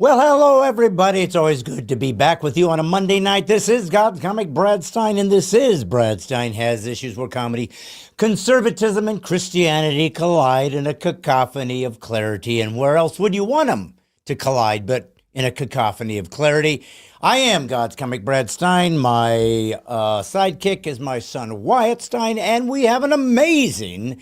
Well, hello, everybody. It's always good to be back with you on a Monday night. This is God's Comic Brad Stein, and this is Brad Stein Has Issues, where comedy, conservatism, and Christianity collide in a cacophony of clarity. And where else would you want them to collide but in a cacophony of clarity? I am God's Comic Brad Stein. My sidekick is my son Wyatt Stein, and we have an amazing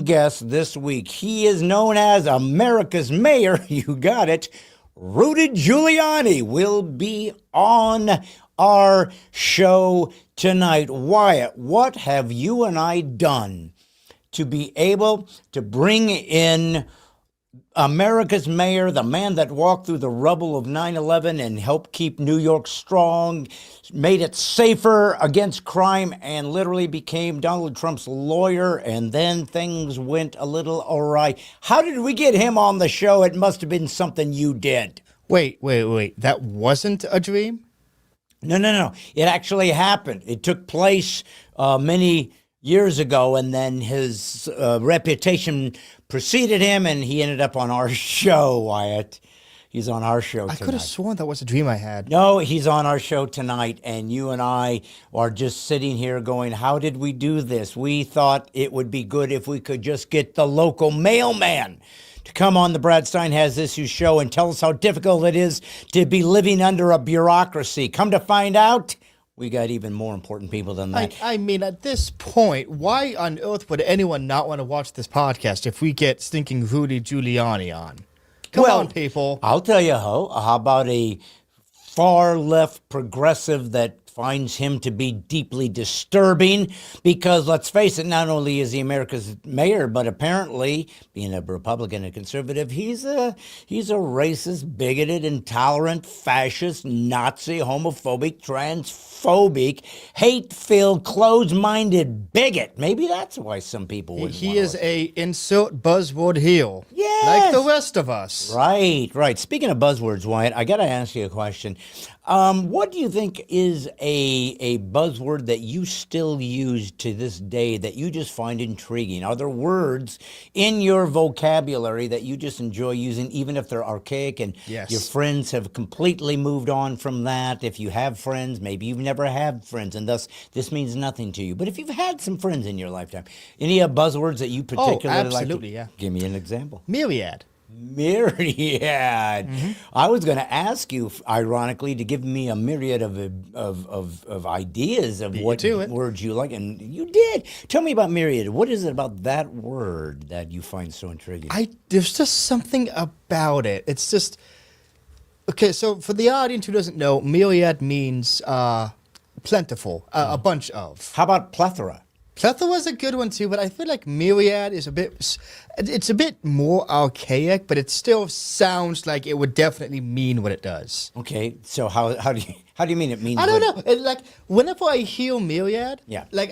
guest this week. He is known as America's Mayor. You got it. Rudy Giuliani will be on our show tonight. Wyatt, what have you and I done to be able to bring in America's mayor, the man that walked through the rubble of 9/11 and helped keep New York strong, made it safer against crime, and literally became Donald Trump's lawyer, and then things went a little awry. How did we get him on the show? It must have been something you did. Wait. That wasn't a dream? No. It actually happened. It took place many years ago, and then his reputation preceded him, and he ended up on our show, Wyatt. He's on our show tonight. I could have sworn that was a dream I had. No, he's on our show tonight, and you and I are just sitting here going, how did we do this? We thought it would be good if we could just get the local mailman to come on the Brad Stein Has Issues show and tell us how difficult it is to be living under a bureaucracy. Come to find out, we got even more important people than that. I mean, at this point, why on earth would anyone not want to watch this podcast if we get stinking Rudy Giuliani on? Come on, people. I'll tell you how about a far left progressive that finds him to be deeply disturbing, because let's face it, not only is he America's mayor, but apparently, being a Republican and conservative, he's a racist, bigoted, intolerant, fascist, Nazi, homophobic, transphobic, hate-filled, closed-minded bigot. Maybe that's why some people would. He is a insert buzzword heel. Yes. Like the rest of us. Right. Speaking of buzzwords, Wyatt, I got to ask you a question. What do you think is a buzzword that you still use to this day that you just find intriguing? Are there words in your vocabulary that you just enjoy using, even if they're archaic and Yes. your friends have completely moved on from that? If you have friends, maybe you've never had friends, and thus this means nothing to you. But if you've had some friends in your lifetime, any buzzwords that you particularly like? Absolutely, yeah. Give me an example. Myriad. Mm-hmm. I was going to ask you, ironically, to give me a myriad of ideas of what words you like, and you did. Tell me about myriad. What is it about that word that you find so intriguing? There's just something about it. It's just... Okay, so for the audience who doesn't know, myriad means plentiful, a bunch of. How about plethora? Plethora was a good one too, but I feel like myriad is it's a bit more archaic, but it still sounds like it would definitely mean what it does. Okay, so how do you mean it means? I don't know. Like whenever I hear myriad, yeah, like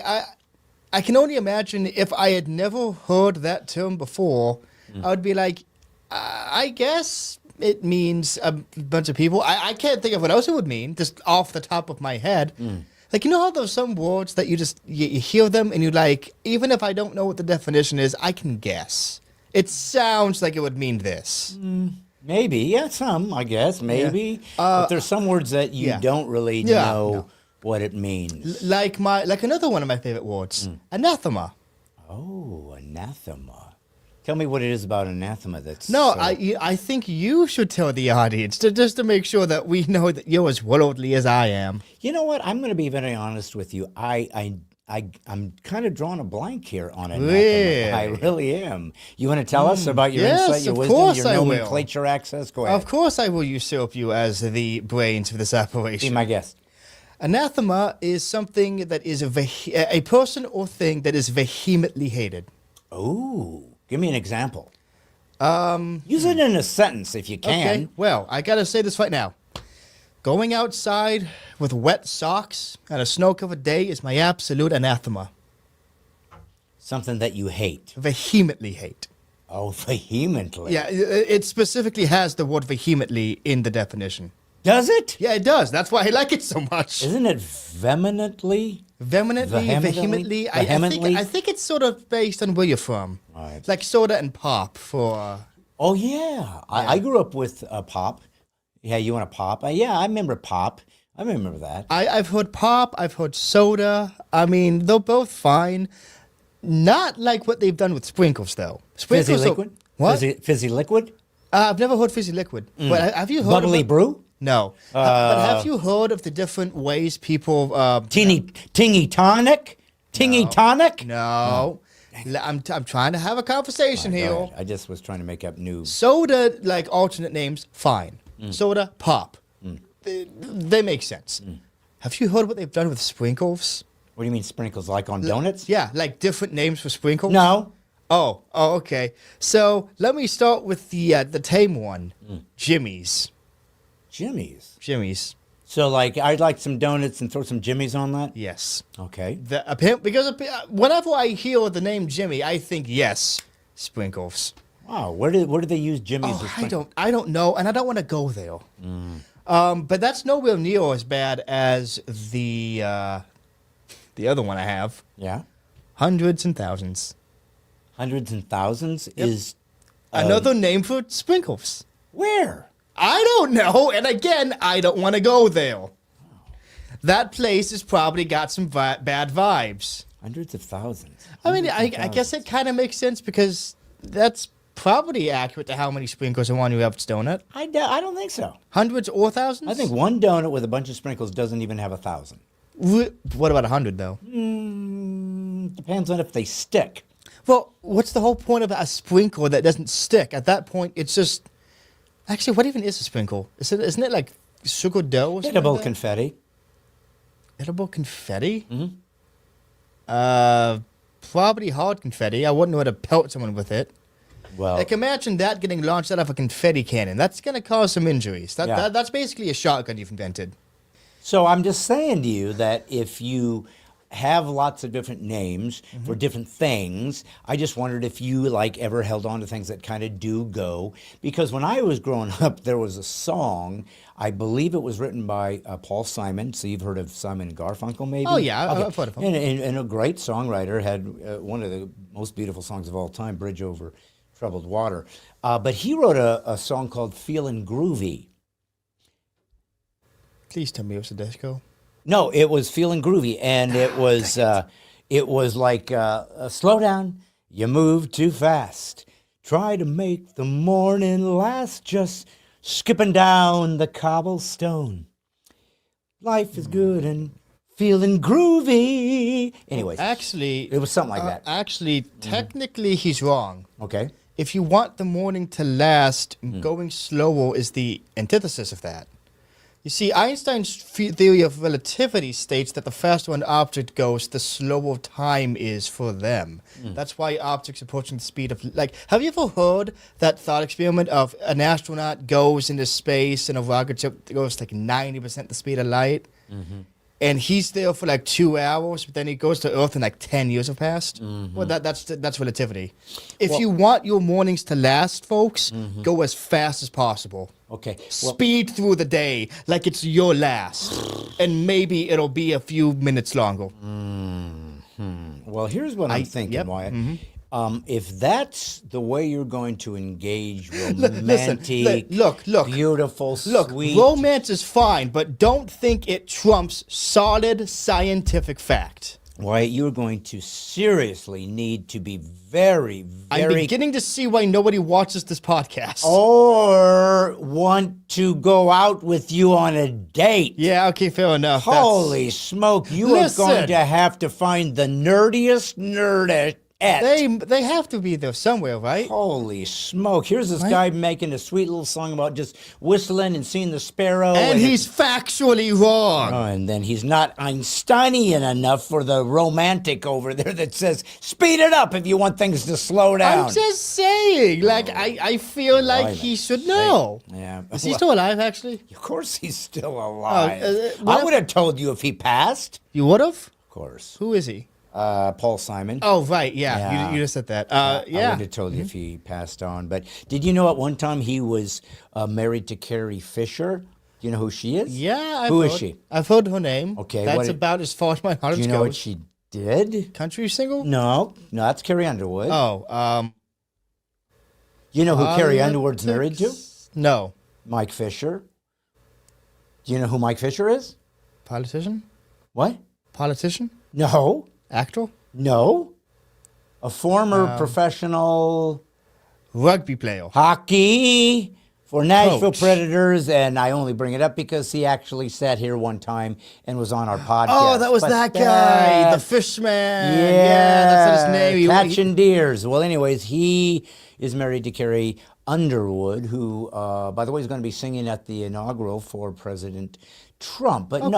I can only imagine if I had never heard that term before, I would be like, I guess it means a bunch of people. I can't think of what else it would mean just off the top of my head. Like, you know how there's some words that you hear them and you like, even if I don't know what the definition is, I can guess. It sounds like it would mean this. Maybe, yeah, some, I guess, maybe. But there's some words that you don't really know what it means. Like another one of my favorite words, anathema. Oh, anathema. Tell me what it is about anathema that's... No, I think you should tell the audience, just to make sure that we know that you're as worldly as I am. You know what? I'm going to be very honest with you. I'm kind of drawing a blank here on anathema. Really? I really am. You want to tell us about your insight, your wisdom, your nomenclature access? Go ahead. Of course I will usurp you as the brains of this operation. Be my guest. Anathema is something that is a person or thing that is vehemently hated. Oh. Give me an example. Use it in a sentence if you can. Okay, well, I gotta say this right now. Going outside with wet socks on a snow-covered day is my absolute anathema. Something that you hate. Vehemently hate. Oh, vehemently. Yeah, it specifically has the word vehemently in the definition. Does it? Yeah, it does. That's why I like it so much. Isn't it vehemently? Vehemently. I think it's sort of based on where you're from. Right. It's like soda and pop for Oh, yeah. I grew up with Pop. Yeah, you want a Pop? Yeah, I remember Pop. I remember that. I've heard pop. I've heard soda. I mean, they're both fine. Not like what they've done with sprinkles, though. Sprinkles Fizzy are- liquid? What? Fizzy liquid? I've never heard fizzy liquid. But have you heard Bubbly of brew? No. But have you heard of the different ways people? Tingy tonic? Tingy tonic? No. I'm trying to have a conversation Go here. ahead. I just was trying to make up new. Soda, like alternate names, fine. Soda, pop. They make sense. Have you heard what they've done with sprinkles? What do you mean sprinkles? Like on donuts? Yeah, like different names for sprinkles. No. Oh, okay. So let me start with the tame one, Jimmy's. Jimmy's. So like, I'd like some donuts and throw some Jimmy's on that. Yes. Okay. Because whenever I hear the name Jimmy, I think yes, sprinkles. Wow. Where do they use Jimmy's? Oh, I don't know, and I don't want to go there. But that's nowhere near as bad as the other one I have. Yeah. Hundreds and thousands. Hundreds and thousands is Another name for sprinkles. where? I don't know, and again, I don't want to go there. That place has probably got some bad vibes. Hundreds of thousands. I mean, I guess it kind of makes sense because that's probably accurate to how many sprinkles are on your average donut. I don't think so. Hundreds or thousands? I think one donut with a bunch of sprinkles doesn't even have 1,000. What about 100 though? Depends on if they stick. Well, what's the whole point of a sprinkle that doesn't stick? At that point, it's just. Actually, what even is a sprinkle? Isn't it like sugar dough or something? Edible like that? confetti. Edible confetti? Probably hard confetti. I wouldn't know how to pelt someone with it. Well, Like, imagine that getting launched out of a confetti cannon. That's going to cause some injuries. Yeah. That's basically a shotgun you've invented. so I'm just saying to you that if you have lots of different names for different things, I just wondered if you like ever held on to things that kind of do go. Because when I was growing up, there was a song. I believe it was written by Paul Simon. So you've heard of Simon and Garfunkel, maybe? Oh, yeah, I've heard of him. And a great songwriter, had one of the most beautiful songs of all time, Bridge Over Troubled Water. But he wrote a song called Feelin' Groovy. Please tell me it was a disco. No, it was Feeling Groovy, and it was like slow down, you move too fast. Try to make the morning last, just skipping down the cobblestone. Life is good and feeling groovy. Anyways, Actually, it was something like that. Actually, technically, he's wrong. Okay. If you want the morning to last, going slower is the antithesis of that. You see, Einstein's theory of relativity states that the faster an object goes, the slower time is for them. That's why objects approaching the speed of... Like, have you ever heard that thought experiment of an astronaut goes into space and a rocket ship goes like 90% the speed of light? And he's there for like 2 hours, but then he goes to Earth and like 10 years have passed. Well, that's relativity. If you want your mornings to last, folks, go as fast as possible. Okay. Well, Speed through the day like it's your last. And maybe it'll be a few minutes longer. well, here's what I'm thinking, yep, Wyatt. If that's the way you're going to engage romantic, look, beautiful, Look, sweet... romance is fine, but don't think it trumps solid scientific fact. Wyatt, you're going to seriously need to be very, I'm very... beginning to see why nobody watches this podcast. Or want to go out with you on a date. Yeah, okay, fair enough. Holy smoke, you Listen. are going to have to find the nerdiest nerdette. They have to be there somewhere, right? Holy smoke. Here's this guy making a sweet little song about just whistling and seeing the sparrow. And he's factually wrong. Oh, and then he's not Einsteinian enough for the romantic over there that says, speed it up if you want things to slow down. I'm just saying, like, I feel like he should know. Yeah. Is he still alive, actually? Of course he's still alive. what I would have told you if he passed. You would have? Of course. Who is he? Paul Simon. Oh, right, yeah. Yeah. You just said that. I Yeah. would have told you if he passed on. But did you know at one time he was married to Carrie Fisher? Do you know who she is? Yeah, Who is she? I've heard her name. Okay, That's what did- about as far as my knowledge Do you know goes. what she did? Country single? No, that's Carrie Underwood. Oh, You know who Carrie Underwood's married to? Politics? No. Mike Fisher. Do you know who Mike Fisher is? Politician? What? Politician? No. Actor? No. A former professional Rugby player. hockey for Nashville Coach. Predators, and I only bring it up because he actually sat here one time and was on our podcast. Oh, that was But that guy, the fish man. Yeah, that's his name. Catching deers. Well, anyways, he is married to Carrie Underwood, who, by the way, is going to be singing at the inaugural for President Trump. But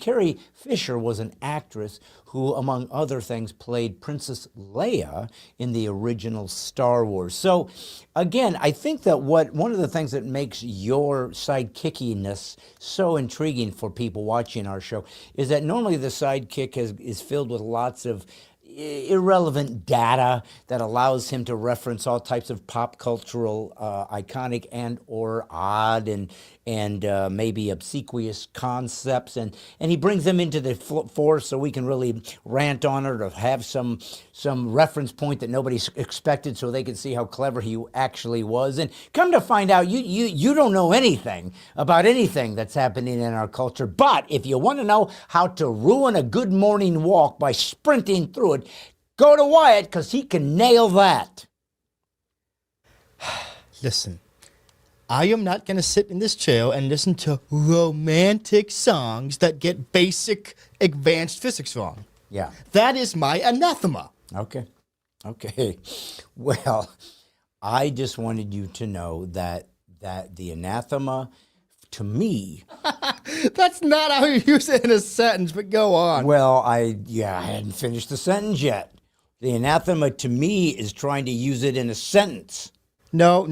Carrie Fisher was an actress who, among other things, played Princess Leia in the original Star Wars. So, again, I think that one of the things that makes your sidekickiness so intriguing for people watching our show is that normally the sidekick is filled with lots of irrelevant data that allows him to reference all types of pop cultural, iconic and or odd and maybe obsequious concepts, and he brings them into the force so we can really rant on it or have some reference point that nobody expected, so they can see how clever he actually was. And come to find out, you don't know anything about anything that's happening in our culture. But if you want to know how to ruin a good morning walk by sprinting through it, go to Wyatt, because he can nail that. Listen, I am not going to sit in this chair and listen to romantic songs that get basic advanced physics wrong. Yeah. That is my anathema. Okay. Well, I just wanted you to know that the anathema, to me... That's not how you use it in a sentence, but go on. Well, I hadn't finished the sentence yet. The anathema, to me, is trying to use it in a sentence. No.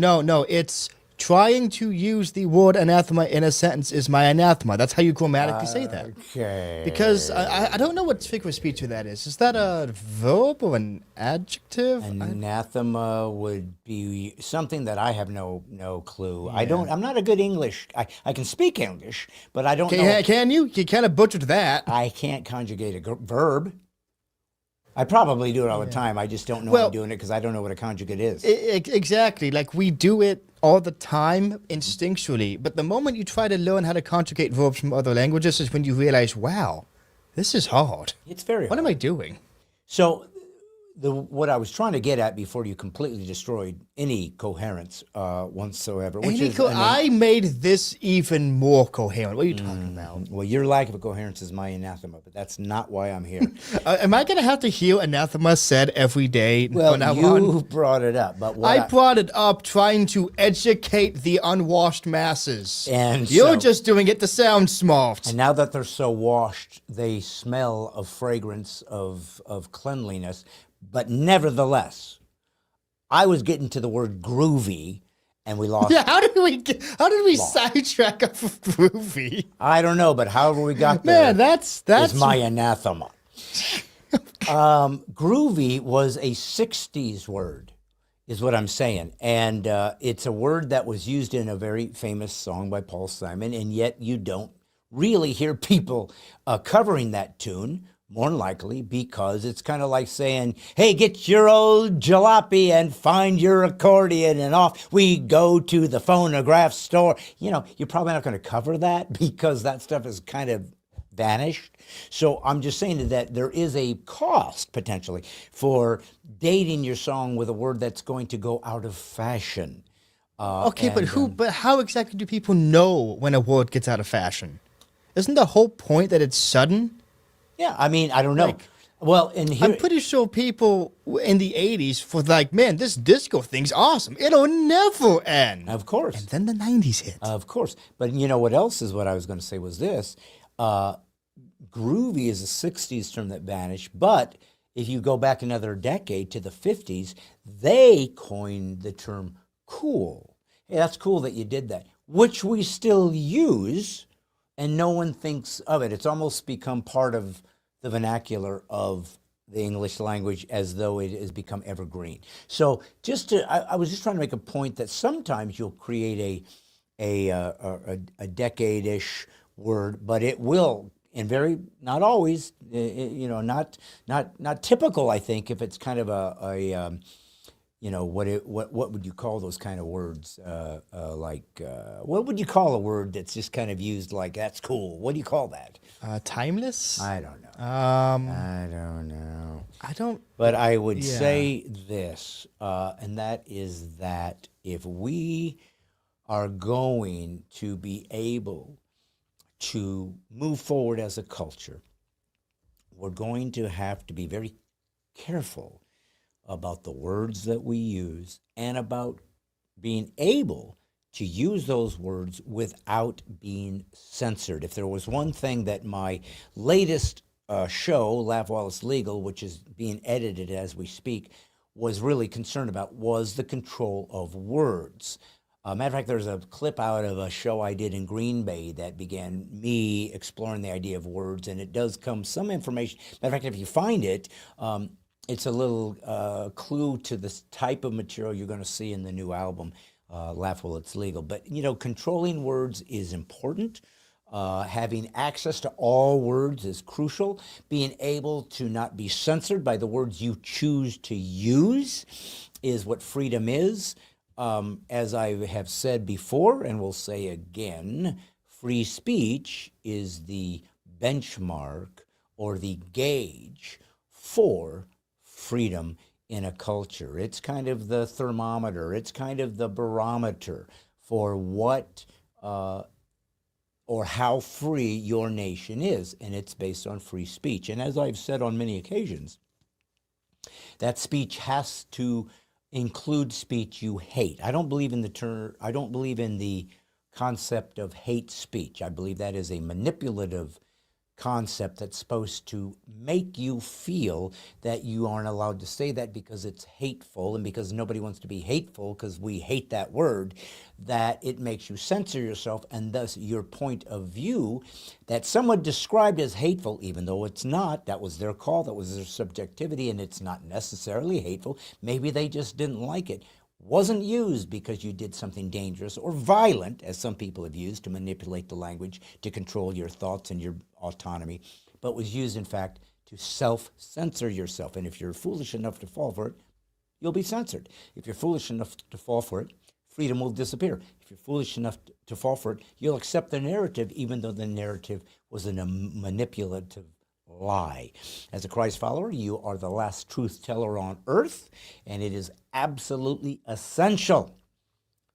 It's trying to use the word anathema in a sentence is my anathema. That's how you grammatically say that. Okay. Because I don't know what figure of speech that is. Is that a verb or an adjective? Anathema would be something that I have no clue. Yeah. I'm not a good English. I can speak English, but I don't know. Can you? You kind of butchered that. I can't conjugate a verb. I probably do it all the time. I just don't know I'm doing it because I don't know what a conjugate is. Exactly. Like, we do it all the time instinctually. But the moment you try to learn how to conjugate verbs from other languages is when you realize, wow, this is hard. It's very hard. What am I doing? So what I was trying to get at before you completely destroyed any coherence whatsoever. I made this even more coherent. What are you talking about? Well, your lack of coherence is my anathema, but that's not why I'm here. Am I going to have to hear anathema said every day? Well, you brought it up, but I brought it up trying to educate the unwashed masses. And you're just doing it to sound smart. And now that they're so washed, they smell of fragrance of cleanliness. But nevertheless, I was getting to the word groovy, and we lost. Yeah, how did we sidetrack off of groovy? I don't know, but however we got there, man, that's is my anathema. Groovy was a '60s word, is what I'm saying, and it's a word that was used in a very famous song by Paul Simon, and yet you don't really hear people covering that tune. More than likely because it's kind of like saying, hey, get your old jalopy and find your accordion, and off we go to the phonograph store. You know, you're probably not going to cover that because that stuff has kind of vanished. So I'm just saying that there is a cost potentially for dating your song with a word that's going to go out of fashion. Okay, but how exactly do people know when a word gets out of fashion? Isn't the whole point that it's sudden? Yeah, I mean, I don't know. Well, I'm pretty sure people in the 80s were like, man, this disco thing's awesome. It'll never end. Of course. And then the 90s hit. Of course. But you know what else is what I was going to say was this. Groovy is a 60s term that vanished, but if you go back another decade to the 50s, they coined the term cool. Hey, that's cool that you did that, which we still use. And no one thinks of it. It's almost become part of the vernacular of the English language as though it has become evergreen. So I was just trying to make a point that sometimes you'll create a decade-ish word, but it will, and not always, not typical, I think, if it's kind of what would you call those kind of words? What would you call a word that's just kind of used like that's cool? What do you call that? Timeless. I don't know. Um, I don't know. I don't. But I would Yeah. say this, and that is that if we are going to be able to move forward as a culture, we're going to have to be very careful about the words that we use and about being able to use those words without being censored. If there was one thing that my latest show, Laugh While It's Legal, which is being edited as we speak, was really concerned about, was the control of words. Matter of fact, there's a clip out of a show I did in Green Bay that began me exploring the idea of words, and it does come some information. Matter of fact, if you find it, it's a little clue to the type of material you're going to see in the new album, Laugh While It's Legal. But, controlling words is important. Having access to all words is crucial. Being able to not be censored by the words you choose to use is what freedom is. As I have said before and will say again, free speech is the benchmark or the gauge for freedom in a culture. It's kind of the thermometer, it's kind of the barometer for what or how free your nation is, and it's based on free speech. And as I've said on many occasions, that speech has to include speech you hate. I don't believe in the concept of hate speech. I believe that is a manipulative concept that's supposed to make you feel that you aren't allowed to say that because it's hateful, and because nobody wants to be hateful because we hate that word, that it makes you censor yourself, and thus your point of view that someone described as hateful, even though it's not, that was their call, that was their subjectivity, and it's not necessarily hateful. Maybe they just didn't like it. Wasn't used because you did something dangerous or violent, as some people have used to manipulate the language to control your thoughts and your autonomy, but was used, in fact, to self-censor yourself. And if you're foolish enough to fall for it, you'll be censored. If you're foolish enough to fall for it, freedom will disappear. If you're foolish enough to fall for it, you'll accept the narrative, even though the narrative was a manipulative lie. As a Christ follower, you are the last truth teller on earth, and it is absolutely essential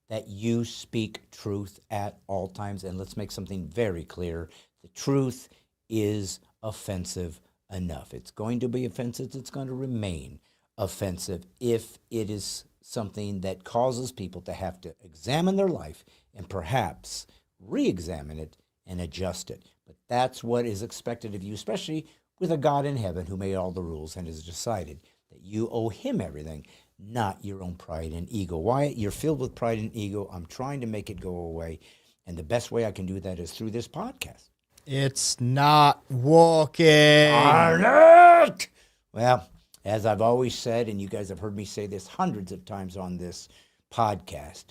that you speak truth at all times. And let's make something very clear. The truth is offensive enough. It's going to be offensive. It's going to remain offensive if it is something that causes people to have to examine their life and perhaps re-examine it and adjust it. But that's what is expected of you, especially with a God in heaven who made all the rules and has decided that you owe him everything, not your own pride and ego. Wyatt, you're filled with pride and ego. I'm trying to make it go away. And the best way I can do that is through this podcast. It's not working. Darn it! Well, as I've always said, and you guys have heard me say this hundreds of times on this podcast,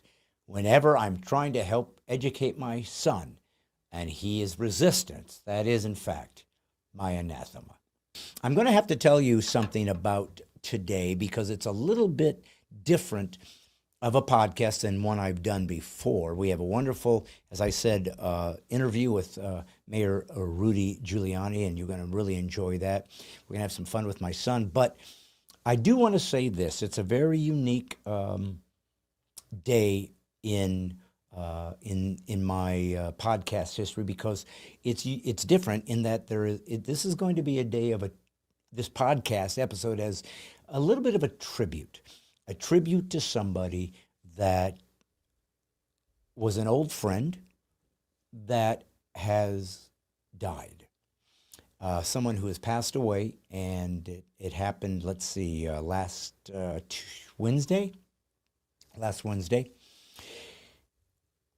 whenever I'm trying to help educate my son and he is resistant, that is, in fact, my anathema. I'm going to have to tell you something about today because it's a little bit different of a podcast than one I've done before. We have a wonderful, as I said, interview with Mayor Rudy Giuliani, and you're going to really enjoy that. We're going to have some fun with my son. But I do want to say this. It's a very unique day in my podcast history because it's different in that this is going to be a day of this podcast episode as a little bit of a tribute to somebody that was an old friend that has died. Someone who has passed away, and it happened, let's see, last Wednesday.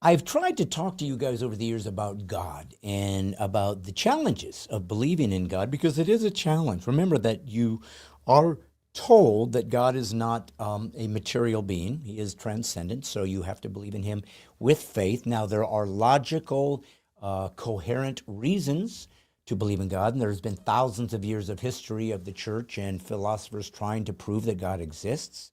I've tried to talk to you guys over the years about God and about the challenges of believing in God because it is a challenge. Remember that you are told that God is not a material being. He is transcendent, so you have to believe in him with faith. Now, there are logical, coherent reasons to believe in God, and there's been thousands of years of history of the church and philosophers trying to prove that God exists.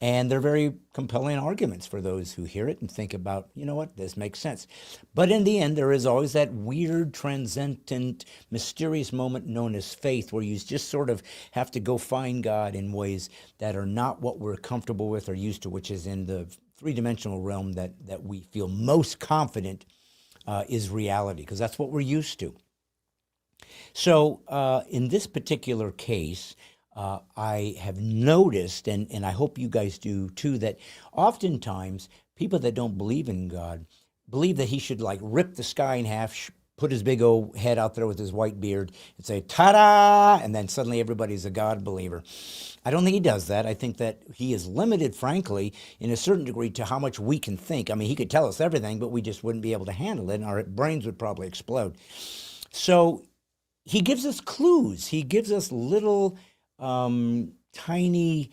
And they're very compelling arguments for those who hear it and think about, you know what, this makes sense. But in the end, there is always that weird, transcendent, mysterious moment known as faith, where you just sort of have to go find God in ways that are not what we're comfortable with or used to, which is in the three-dimensional realm that we feel most confident is reality, because that's what we're used to. So in this particular case, I have noticed, and I hope you guys do too, that oftentimes people that don't believe in God believe that he should like rip the sky in half, put his big old head out there with his white beard and say, ta-da, and then suddenly everybody's a God believer. I don't think he does that. I think that he is limited, frankly, in a certain degree to how much we can think. I mean, he could tell us everything, but we just wouldn't be able to handle it, and our brains would probably explode. So he gives us clues. He gives us little tiny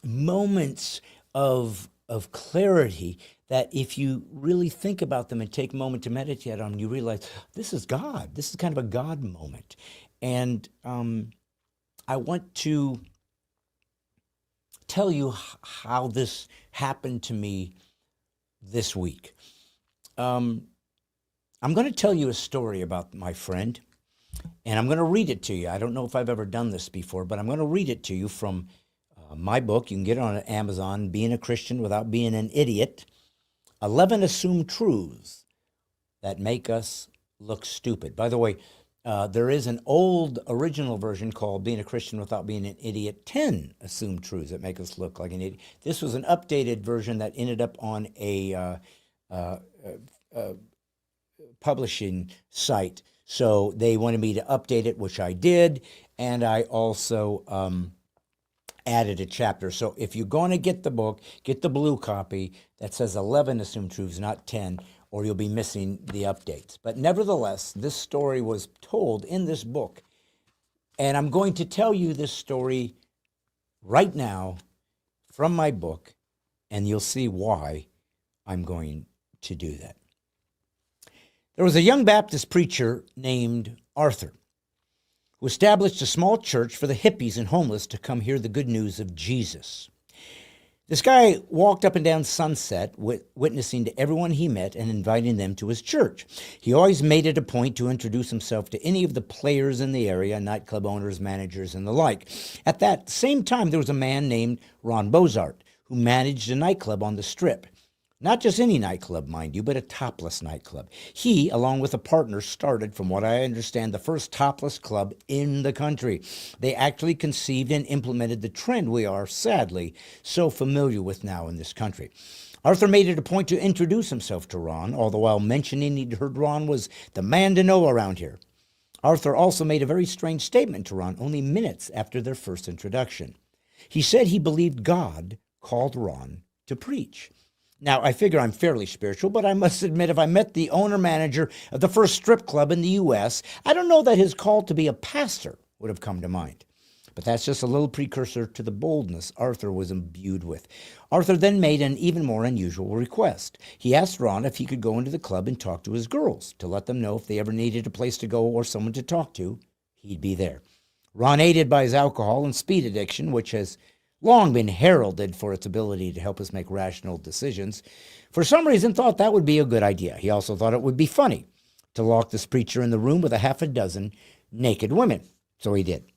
moments of clarity that if you really think about them and take a moment to meditate on them, you realize this is God. This is kind of a God moment. And I want to tell you how this happened to me this week. I'm going to tell you a story about my friend, and I'm going to read it to you. I don't know if I've ever done this before, but I'm going to read it to you from my book. You can get it on Amazon, Being a Christian Without Being an Idiot, 11 Assumed Truths That Make Us Look Stupid. By the way, there is an old original version called Being a Christian Without Being an Idiot, 10 Assumed Truths That Make Us Look Like an Idiot. This was an updated version that ended up on a publishing site. So they wanted me to update it, which I did, and I also added a chapter. So if you're going to get the book, get the blue copy that says 11 Assumed Truths, not 10, or you'll be missing the updates. But nevertheless, this story was told in this book, and I'm going to tell you this story right now from my book, and you'll see why I'm going to do that. There was a young Baptist preacher named Arthur who established a small church for the hippies and homeless to come hear the good news of Jesus. This guy walked up and down Sunset, witnessing to everyone he met and inviting them to his church. He always made it a point to introduce himself to any of the players in the area, nightclub owners, managers, and the like. At that same time, there was a man named Ron Bozart who managed a nightclub on the Strip. Not just any nightclub, mind you, but a topless nightclub. He, along with a partner, started, from what I understand, the first topless club in the country. They actually conceived and implemented the trend we are, sadly, so familiar with now in this country. Arthur made it a point to introduce himself to Ron, all the while mentioning he'd heard Ron was the man to know around here. Arthur also made a very strange statement to Ron only minutes after their first introduction. He said he believed God called Ron to preach. Now, I figure I'm fairly spiritual, but I must admit, if I met the owner-manager of the first strip club in the U.S., I don't know that his call to be a pastor would have come to mind. But that's just a little precursor to the boldness Arthur was imbued with. Arthur then made an even more unusual request. He asked Ron if he could go into the club and talk to his girls, to let them know if they ever needed a place to go or someone to talk to, he'd be there. Ron, aided by his alcohol and speed addiction, which has long been heralded for its ability to help us make rational decisions, for some reason thought that would be a good idea. He also thought it would be funny to lock this preacher in the room with a half a dozen naked women. So he did.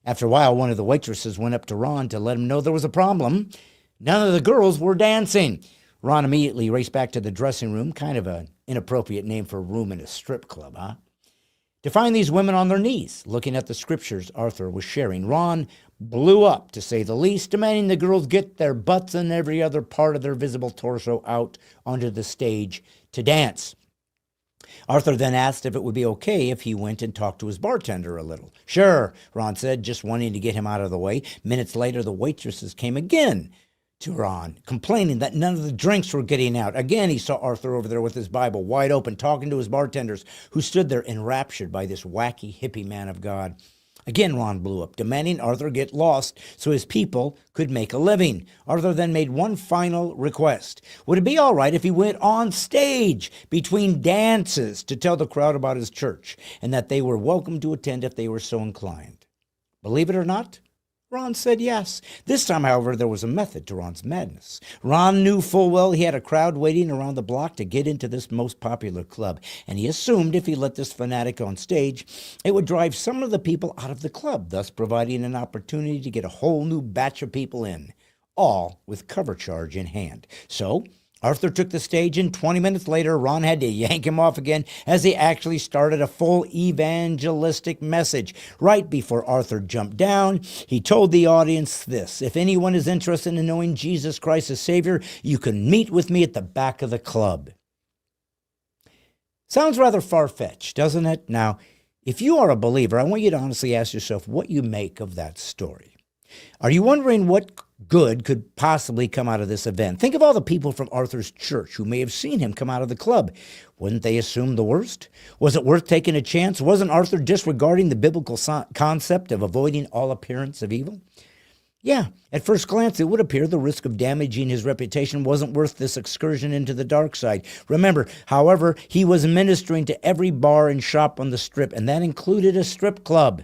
After a while, one of the waitresses went up to Ron to let him know there was a problem. None of the girls were dancing. Ron immediately raced back to the dressing room, kind of an inappropriate name for a room in a strip club, huh? To find these women on their knees, looking at the scriptures Arthur was sharing. Ron blew up, to say the least, demanding the girls get their butts and every other part of their visible torso out onto the stage to dance. Arthur then asked if it would be okay if he went and talked to his bartender a little. Sure, Ron said, just wanting to get him out of the way. Minutes later, the waitresses came again to Ron, complaining that none of the drinks were getting out. Again, he saw Arthur over there with his Bible wide open, talking to his bartenders, who stood there enraptured by this wacky hippie man of God. Again, Ron blew up, demanding Arthur get lost so his people could make a living. Arthur then made one final request. Would it be all right if he went on stage between dances to tell the crowd about his church and that they were welcome to attend if they were so inclined? Believe it or not, Ron said yes. This time, however, there was a method to Ron's madness. Ron knew full well he had a crowd waiting around the block to get into this most popular club, and he assumed if he let this fanatic on stage, it would drive some of the people out of the club, thus providing an opportunity to get a whole new batch of people in, all with cover charge in hand. So Arthur took the stage, and 20 minutes later, Ron had to yank him off again as he actually started a full evangelistic message. Right before Arthur jumped down, he told the audience this: if anyone is interested in knowing Jesus Christ as Savior, you can meet with me at the back of the club. Sounds rather far-fetched, doesn't it? Now, if you are a believer, I want you to honestly ask yourself what you make of that story. Are you wondering what good could possibly come out of this event? Think of all the people from Arthur's church who may have seen him come out of the club. Wouldn't they assume the worst? Was it worth taking a chance? Wasn't Arthur disregarding the biblical concept of avoiding all appearance of evil? Yeah, at first glance, it would appear the risk of damaging his reputation wasn't worth this excursion into the dark side. Remember, however, he was ministering to every bar and shop on the Strip, and that included a strip club.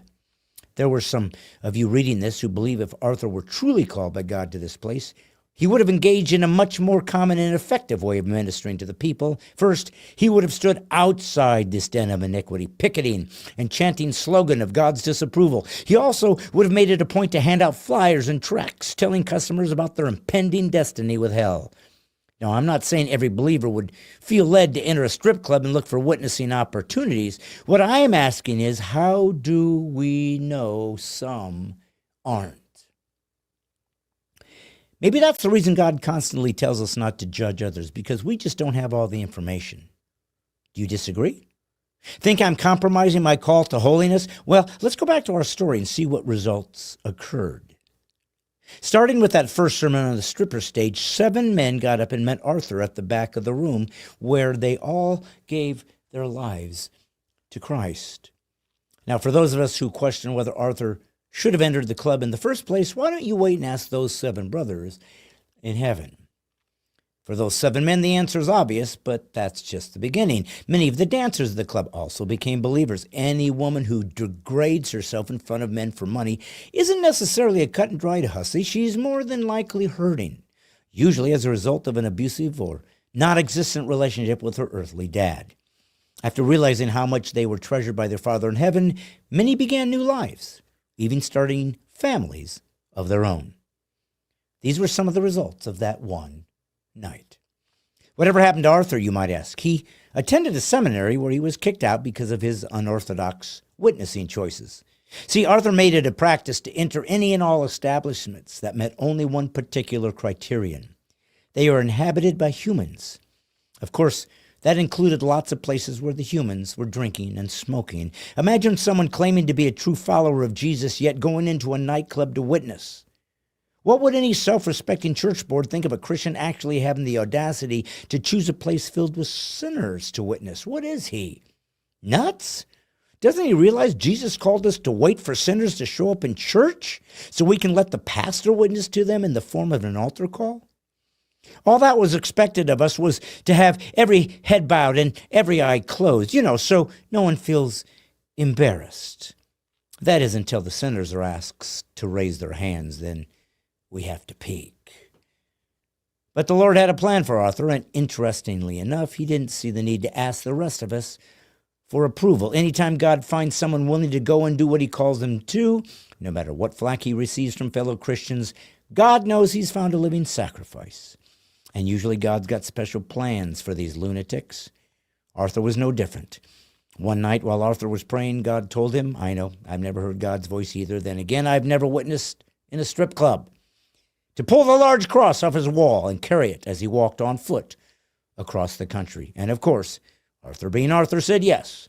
There were some of you reading this who believe if Arthur were truly called by God to this place, he would have engaged in a much more common and effective way of ministering to the people. First, he would have stood outside this den of iniquity, picketing and chanting slogan of God's disapproval. He also would have made it a point to hand out flyers and tracts telling customers about their impending destiny with hell. Now, I'm not saying every believer would feel led to enter a strip club and look for witnessing opportunities. What I am asking is, how do we know some aren't? Maybe that's the reason God constantly tells us not to judge others, because we just don't have all the information. Do you disagree? Think I'm compromising my call to holiness? Well, let's go back to our story and see what results occurred. Starting with that first sermon on the stripper stage, 7 men got up and met Arthur at the back of the room where they all gave their lives to Christ. Now, for those of us who question whether Arthur should have entered the club in the first place, why don't you wait and ask those 7 brothers in heaven? For those 7 men, the answer is obvious, but that's just the beginning. Many of the dancers of the club also became believers. Any woman who degrades herself in front of men for money isn't necessarily a cut-and-dried hussy. She's more than likely hurting, usually as a result of an abusive or non-existent relationship with her earthly dad. After realizing how much they were treasured by their Father in heaven, many began new lives, even starting families of their own. These were some of the results of that one night. Whatever happened to Arthur, you might ask? He attended a seminary where he was kicked out because of his unorthodox witnessing choices. See, Arthur made it a practice to enter any and all establishments that met only one particular criterion. They are inhabited by humans. Of course, that included lots of places where the humans were drinking and smoking. Imagine someone claiming to be a true follower of Jesus, yet going into a nightclub to witness. What would any self-respecting church board think of a Christian actually having the audacity to choose a place filled with sinners to witness? What is he? Nuts? Doesn't he realize Jesus called us to wait for sinners to show up in church so we can let the pastor witness to them in the form of an altar call? All that was expected of us was to have every head bowed and every eye closed, so no one feels embarrassed. That is until the sinners are asked to raise their hands, then we have to peek. But the Lord had a plan for Arthur, and interestingly enough, he didn't see the need to ask the rest of us for approval. Anytime God finds someone willing to go and do what he calls them to, no matter what flack he receives from fellow Christians, God knows he's found a living sacrifice. And usually God's got special plans for these lunatics. Arthur was no different. One night while Arthur was praying, God told him, I know, I've never heard God's voice either. Then again, I've never witnessed in a strip club, to pull the large cross off his wall and carry it as he walked on foot across the country. And of course, Arthur being Arthur said yes.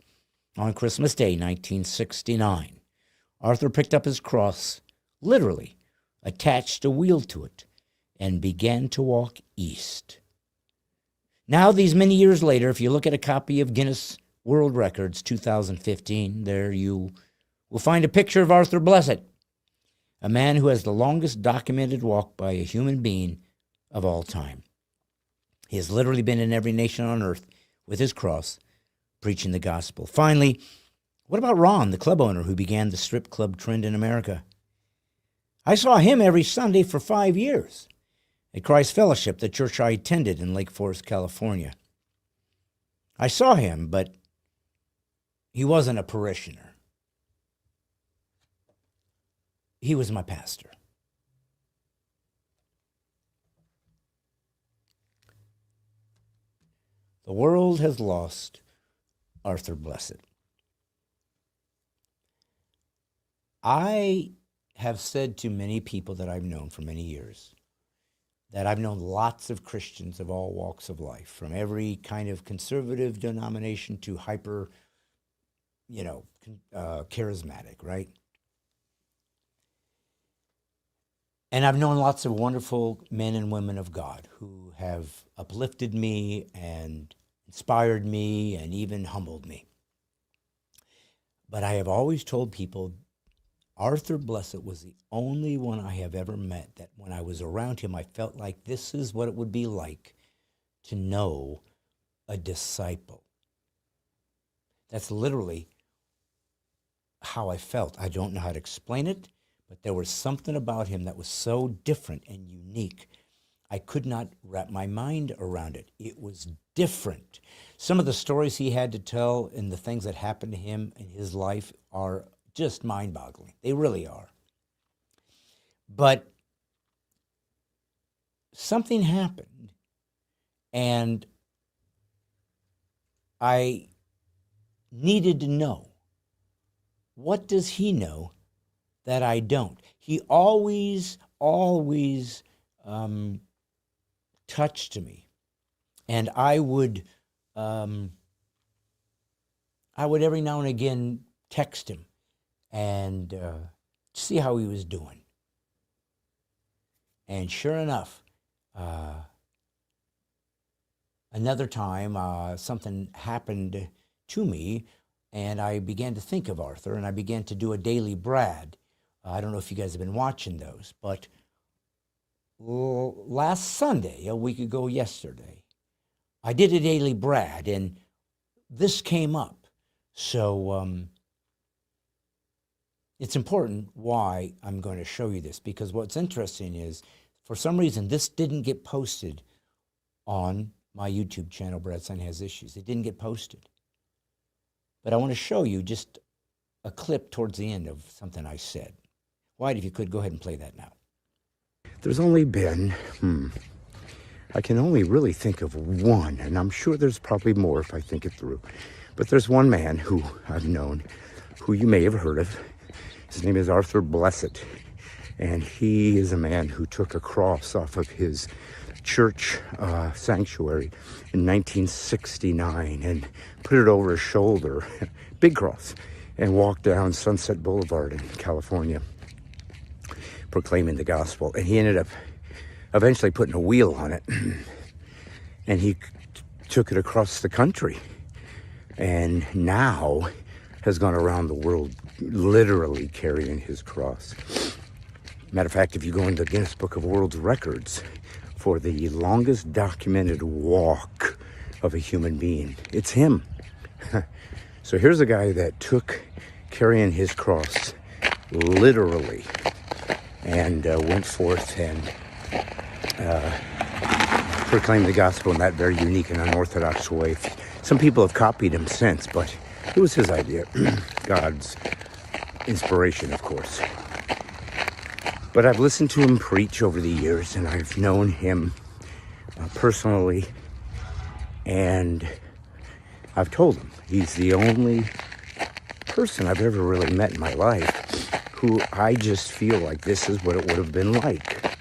On Christmas Day, 1969, Arthur picked up his cross, literally attached a wheel to it, and began to walk east. Now, these many years later, if you look at a copy of Guinness World Records 2015, there you will find a picture of Arthur Blessitt, a man who has the longest documented walk by a human being of all time. He has literally been in every nation on earth with his cross, preaching the gospel. Finally, what about Ron, the club owner who began the strip club trend in America? I saw him every Sunday for 5 years at Christ Fellowship, the church I attended in Lake Forest, California. I saw him, but he wasn't a parishioner. He was my pastor. The world has lost Arthur Blessitt. I have said to many people that I've known for many years that I've known lots of Christians of all walks of life, from every kind of conservative denomination to hyper, charismatic, right? And I've known lots of wonderful men and women of God who have uplifted me and inspired me and even humbled me. But I have always told people Arthur Blessitt was the only one I have ever met that when I was around him, I felt like this is what it would be like to know a disciple. That's literally how I felt. I don't know how to explain it, but there was something about him that was so different and unique. I could not wrap my mind around it. It was different. Some of the stories he had to tell and the things that happened to him in his life are just mind-boggling. They really are. But something happened, and I needed to know, what does he know that I don't? He always touched me, and I would every now and again text him and see how he was doing. And sure enough, another time something happened to me, and I began to think of Arthur, and I began to do a daily Brad. I don't know if you guys have been watching those, but last Sunday, a week ago yesterday, I did a daily Brad, and this came up. So it's important why I'm going to show you this, because what's interesting is, for some reason, this didn't get posted on my YouTube channel, Bradson Has Issues. It didn't get posted. But I want to show you just a clip towards the end of something I said. Wyatt, if you could, go ahead and play that now. There's only been, I can only really think of one, and I'm sure there's probably more if I think it through. But there's one man who I've known, who you may have heard of. His name is Arthur Blessitt, and he is a man who took a cross off of his church sanctuary in 1969 and put it over his shoulder, big cross, and walked down Sunset Boulevard in California, proclaiming the gospel. And he ended up eventually putting a wheel on it, and he took it across the country, and now has gone around the world literally carrying his cross. Matter of fact, if you go into the Guinness Book of World Records for the longest documented walk of a human being, it's him. So here's a guy that took carrying his cross literally and went forth and proclaimed the gospel in that very unique and unorthodox way. Some people have copied him since, but it was his idea. God's inspiration, of course. But I've listened to him preach over the years, and I've known him personally, and I've told him he's the only person I've ever really met in my life who I just feel like this is what it would have been like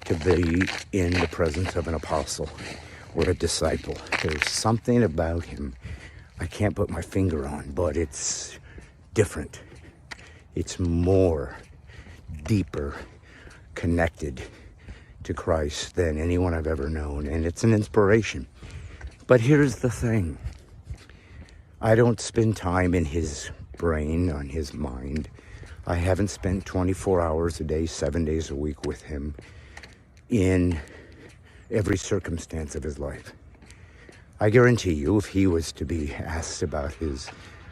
to be in the presence of an apostle or a disciple. There's something about him I can't put my finger on, but it's different. It's more deeper connected to Christ than anyone I've ever known, and it's an inspiration. But here's the thing. I don't spend time in his brain, on his mind. I haven't spent 24 hours a day, 7 days a week with him in every circumstance of his life. I guarantee you, if he was to be asked about his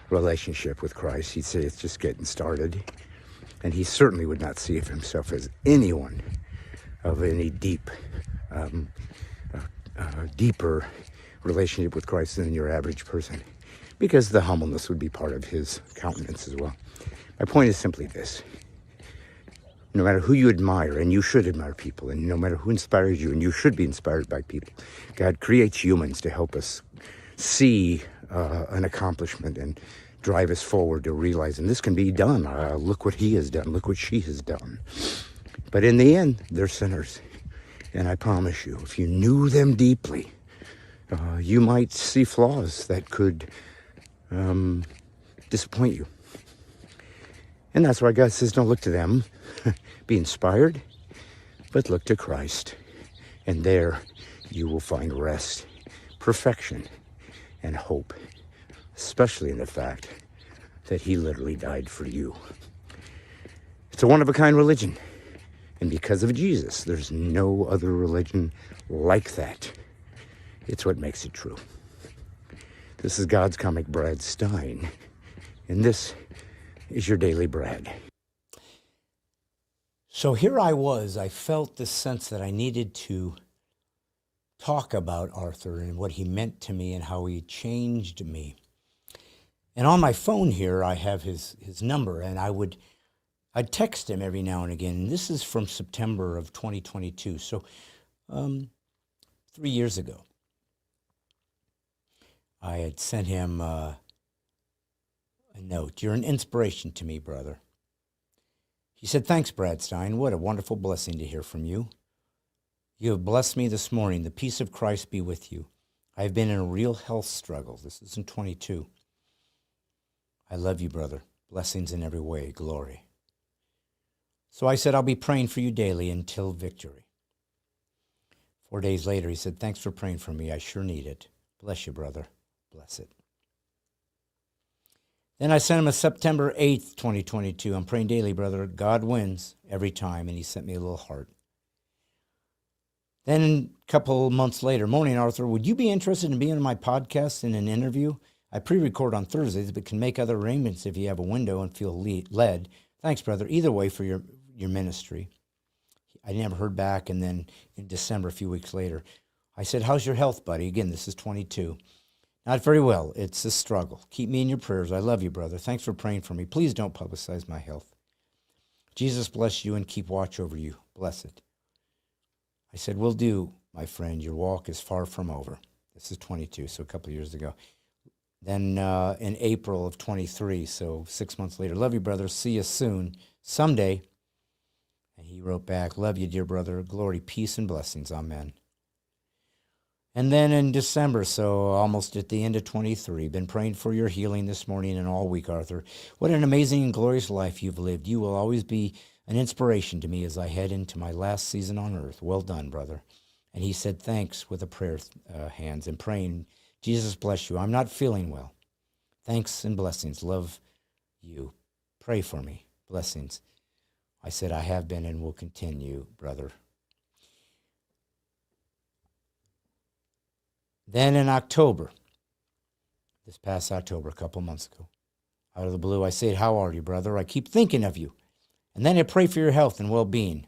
relationship with Christ, he'd say it's just getting started. And he certainly would not see of himself as anyone of any deeper relationship with Christ than your average person, because the humbleness would be part of his countenance as well. My point is simply this. No matter who you admire, and you should admire people, and no matter who inspires you, and you should be inspired by people, God creates humans to help us see an accomplishment and drive us forward to realize, and this can be done. Look what he has done. Look what she has done. But in the end, they're sinners. And I promise you, if you knew them deeply, you might see flaws that could disappoint you. And that's why God says, don't look to them, be inspired, but look to Christ. And there you will find rest, perfection, and hope, especially in the fact that he literally died for you. It's a one-of-a-kind religion. And because of Jesus, there's no other religion like that. It's what makes it true. This is God's Comic Brad Stein, and this is your Daily Brad. So here I felt this sense that I needed to talk about Arthur and what he meant to me and how he changed me. And on my phone here, I have his number, and I'd text him every now and again. And this is from September of 2022, so 3 years ago. I had sent him a note. You're an inspiration to me, brother. He said, thanks, Brad Stein. What a wonderful blessing to hear from you. You have blessed me this morning. The peace of Christ be with you. I have been in a real health struggle. This is in 22. I love you, brother. Blessings in every way. Glory. So I said, I'll be praying for you daily until victory. 4 days later, he said, thanks for praying for me. I sure need it. Bless you, brother. Bless it. Then I sent him a September 8th, 2022. I'm praying daily, brother. God wins every time. And he sent me a little heart. Then a couple months later, morning, Arthur, would you be interested in being on my podcast in an interview? I pre-record on Thursdays, but can make other arrangements if you have a window and feel led. Thanks, brother. Either way for your ministry. I never heard back. And then in December, a few weeks later, I said, how's your health, buddy? Again, this is 22. Not very well. It's a struggle. Keep me in your prayers. I love you, brother. Thanks for praying for me. Please don't publicize my health. Jesus bless you and keep watch over you. Bless it. I said, will do, my friend. Your walk is far from over. This is 22, so a couple of years ago. Then in April of 23, so 6 months later, love you, brother. See you soon, someday. And he wrote back, love you, dear brother. Glory, peace, and blessings. Amen. And then in December, so almost at the end of 23, been praying for your healing this morning and all week, Arthur. What an amazing and glorious life you've lived. You will always be an inspiration to me as I head into my last season on earth. Well done, brother. And he said, thanks, with a prayer hands and praying, Jesus bless you. I'm not feeling well. Thanks and blessings. Love you. Pray for me. Blessings. I said, I have been and will continue, brother. Then in October, this past October, a couple months ago, out of the blue, I said, how are you, brother? I keep thinking of you. And then I pray for your health and well-being.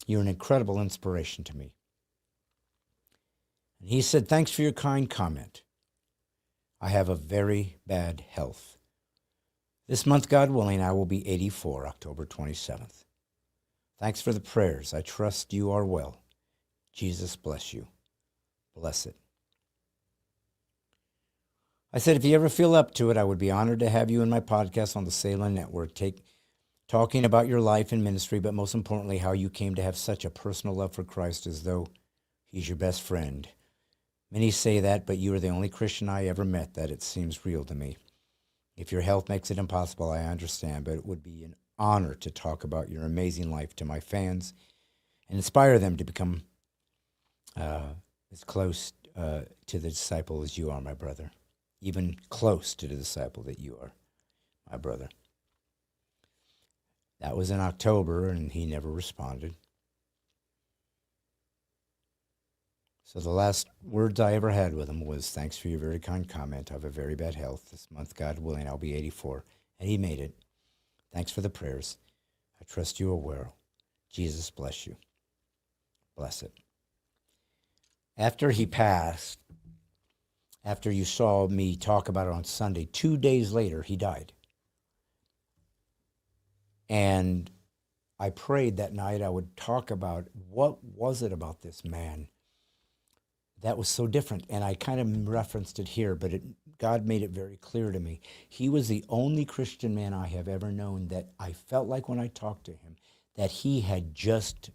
You're an incredible inspiration to me. And he said, thanks for your kind comment. I have a very bad health. This month, God willing, I will be 84, October 27th. Thanks for the prayers. I trust you are well. Jesus bless you. Bless it. I said, if you ever feel up to it, I would be honored to have you in my podcast on the Salem Network, talking about your life and ministry, but most importantly, how you came to have such a personal love for Christ as though he's your best friend. Many say that, but you are the only Christian I ever met that it seems real to me. If your health makes it impossible, I understand, but it would be an honor to talk about your amazing life to my fans and inspire them to become as close to the disciple as you are, my brother. Even close to the disciple that you are, my brother. That was in October, and he never responded. So the last words I ever had with him was, thanks for your very kind comment. I have a very bad health. This month, God willing, I'll be 84. And he made it. Thanks for the prayers. I trust you are well. Jesus bless you. Bless it. After he passed, after you saw me talk about it on Sunday, 2 days later, he died. And I prayed that night I would talk about what was it about this man that was so different. And I kind of referenced it here, but God made it very clear to me. He was the only Christian man I have ever known that I felt like when I talked to him that he had just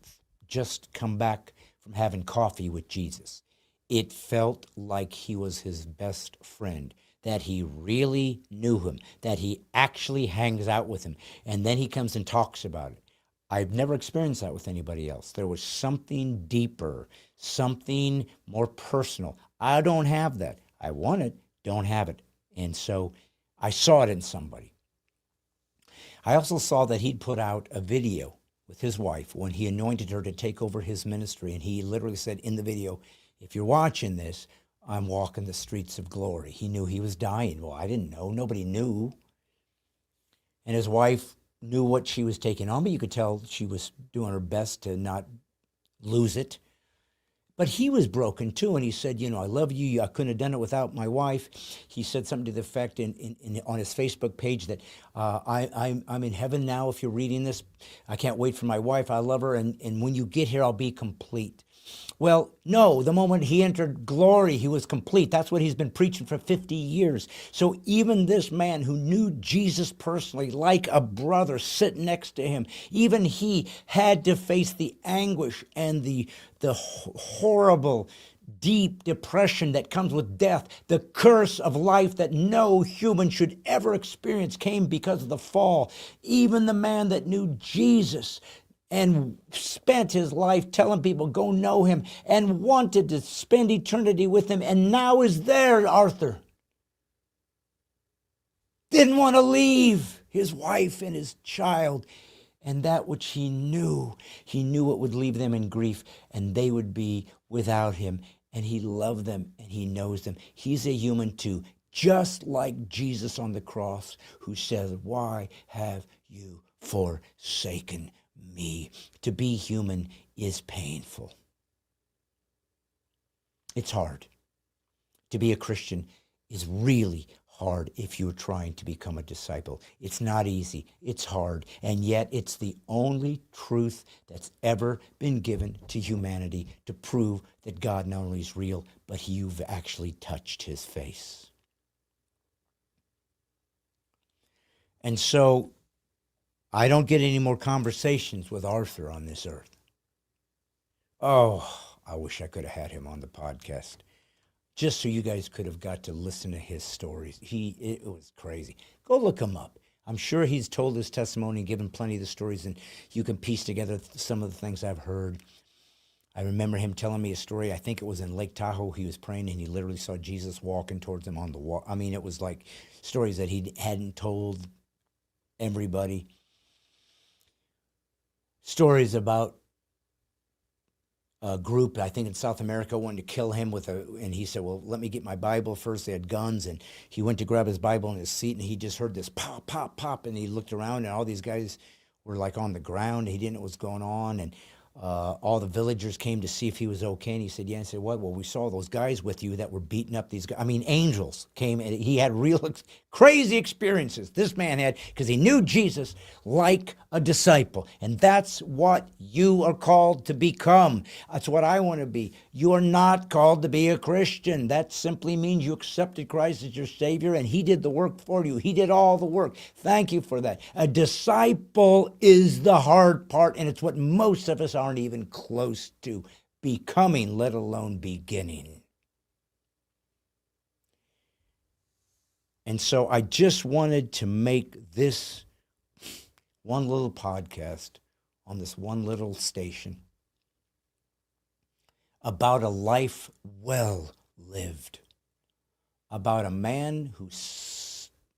come back from having coffee with Jesus. It felt like he was his best friend, that he really knew him, that he actually hangs out with him. And then he comes and talks about it. I've never experienced that with anybody else. There was something deeper, something more personal. I don't have that. I want it, don't have it. And so I saw it in somebody. I also saw that he'd put out a video with his wife when he anointed her to take over his ministry. And he literally said in the video, if you're watching this, I'm walking the streets of glory. He knew he was dying. Well, I didn't know. Nobody knew. And his wife knew what she was taking on, but you could tell she was doing her best to not lose it. But he was broken too, and he said, I love you. I couldn't have done it without my wife. He said something to the effect on his Facebook page that I'm in heaven now if you're reading this. I can't wait for my wife. I love her, and when you get here, I'll be complete. Well, no, the moment he entered glory, he was complete. That's what he's been preaching for 50 years. So even this man who knew Jesus personally, like a brother sitting next to him, even he had to face the anguish and the horrible, deep depression that comes with death. The curse of life that no human should ever experience came because of the fall. Even the man that knew Jesus and spent his life telling people, go know him, and wanted to spend eternity with him, and now is there, Arthur. Didn't want to leave his wife and his child, and that which he knew it would leave them in grief, and they would be without him, and he loved them, and he knows them. He's a human too, just like Jesus on the cross, who says, why have you forsaken me? To be human is painful. It's hard. To be a Christian is really hard if you're trying to become a disciple. It's not easy. It's hard. And yet it's the only truth that's ever been given to humanity to prove that God not only is real, but you've actually touched his face. And so I don't get any more conversations with Arthur on this earth. Oh, I wish I could have had him on the podcast, just so you guys could have got to listen to his stories. It was crazy. Go look him up. I'm sure he's told his testimony and given plenty of the stories, and you can piece together some of the things I've heard. I remember him telling me a story. I think it was in Lake Tahoe. He was praying, and he literally saw Jesus walking towards him on the wall. I mean, it was like stories that he hadn't told everybody. Stories about a group, I think in South America, wanted to kill him and he said, well, let me get my Bible first. They had guns, and he went to grab his Bible in his seat, and he just heard this pop, pop, pop, and he looked around, and all these guys were like on the ground. He didn't know what was going on, and all the villagers came to see if he was okay, and he said, yeah. I said, what? Well, we saw those guys with you that were beating up these guys. I mean, angels came, and he had real crazy experiences. This man had, because he knew Jesus like a disciple, and that's what you are called to become. That's what I want to be. You are not called to be a Christian. That simply means you accepted Christ as your Savior, and he did the work for you. He did all the work. Thank you for that. A disciple is the hard part, and it's what most of us aren't even close to becoming, let alone beginning. And so I just wanted to make this one little podcast on this one little station about a life well lived, about a man who,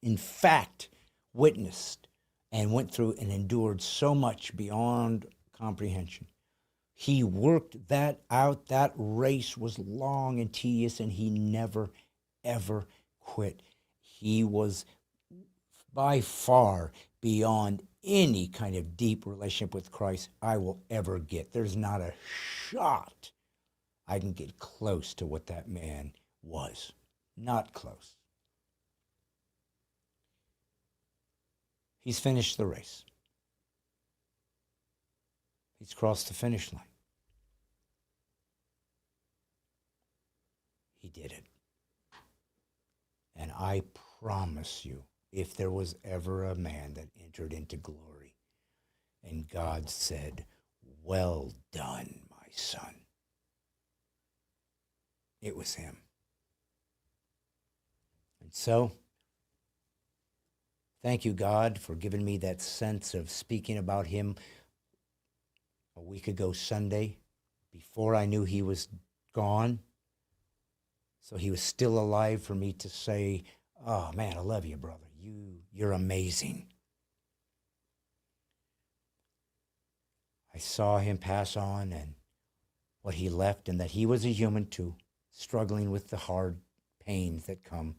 in fact, witnessed and went through and endured so much beyond comprehension. He worked that out. That race was long and tedious, and he never, ever quit. He was by far beyond any kind of deep relationship with Christ I will ever get. There's not a shot I can get close to what that man was. Not close. He's finished the race. He's crossed the finish line. He did it. And I promise you, if there was ever a man that entered into glory and God said, "Well done, my son," it was him. And so, thank you, God, for giving me that sense of speaking about him a week ago Sunday, before I knew he was gone. So he was still alive for me to say, "Oh man, I love you, brother. You're amazing." I saw him pass on and what he left, and that he was a human too, struggling with the hard pains that come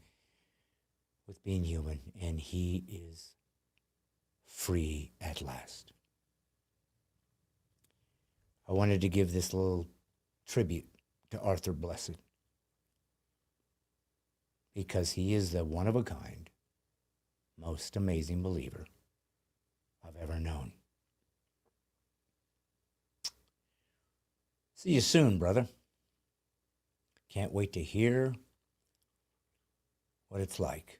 with being human, and he is free at last. I wanted to give this little tribute to Arthur Blessitt, because he is the one-of-a-kind, most amazing believer I've ever known. See you soon, brother. Can't wait to hear what it's like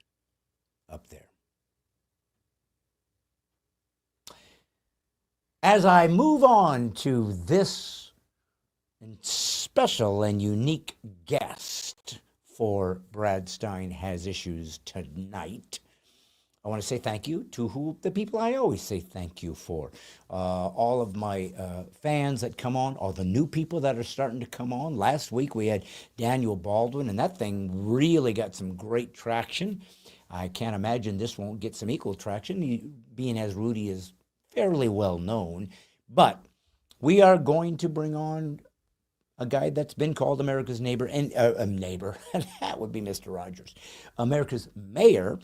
up there. As I move on to this special and unique guest for Brad Stein Has Issues tonight, I want to say thank you to the people I always say thank you for. All of my fans that come on, all the new people that are starting to come on. Last week we had Daniel Baldwin, and that thing really got some great traction. I can't imagine this won't get some equal traction, being as Rudy is fairly well known. But we are going to bring on a guy that's been called America's neighbor, and neighbor, that would be Mr. Rogers, America's mayor,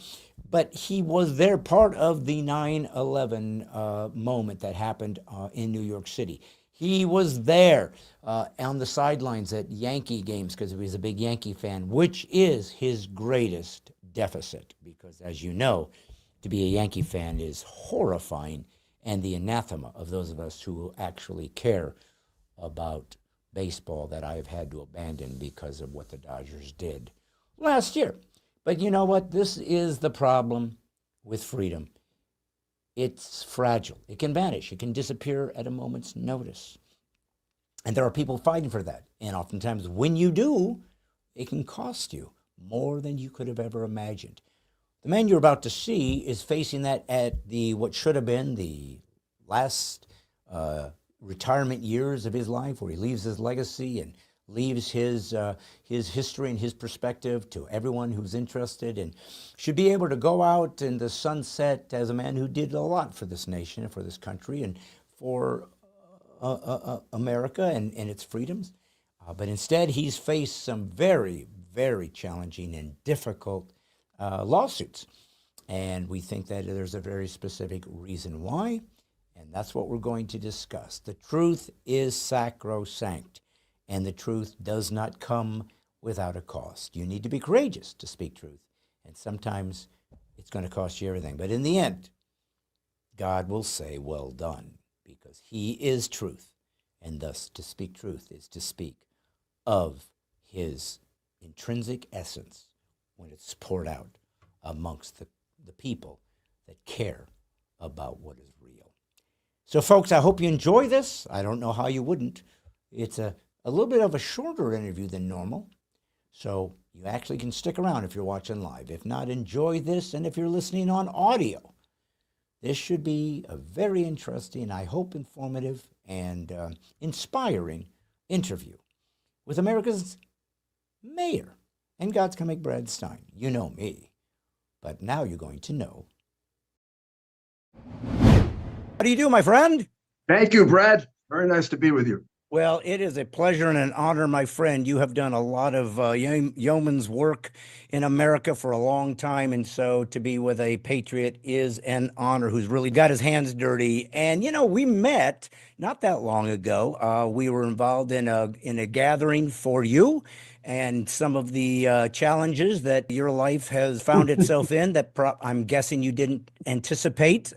but he was there part of the 9/11 moment that happened in New York City. He was there on the sidelines at Yankee games because he was a big Yankee fan, which is his greatest deficit, because as you know, to be a Yankee fan is horrifying, and the anathema of those of us who actually care about baseball that I have had to abandon because of what the Dodgers did last year. But you know what? This is the problem with freedom. It's fragile. It can vanish. It can disappear at a moment's notice. And there are people fighting for that. And oftentimes when you do, it can cost you more than you could have ever imagined. The man you're about to see is facing that at what should have been the last retirement years of his life, where he leaves his legacy and leaves his history and his perspective to everyone who's interested, and should be able to go out in the sunset as a man who did a lot for this nation and for this country and for America and its freedoms. But instead, he's faced some very, very challenging and difficult lawsuits. And we think that there's a very specific reason why. And that's what we're going to discuss. The truth is sacrosanct, and the truth does not come without a cost. You need to be courageous to speak truth, and sometimes it's going to cost you everything. But in the end, God will say, "Well done," because he is truth, and thus to speak truth is to speak of his intrinsic essence when it's poured out amongst the people that care about what is real. So, folks, I hope you enjoy this. I don't know how you wouldn't. It's a little bit of a shorter interview than normal, so you actually can stick around if you're watching live. If not, enjoy this, and if you're listening on audio, this should be a very interesting, I hope informative, and inspiring interview with America's mayor. And God's going to make Brad Stein. You know me, but now you're going to know. How do you do, my friend? Thank you, Brad. Very nice to be with you. Well, it is a pleasure and an honor, my friend. You have done a lot of yeoman's work in America for a long time. And so to be with a patriot is an honor who's really got his hands dirty. And, we met not that long ago. We were involved in a gathering for you and some of the challenges that your life has found itself in that I'm guessing you didn't anticipate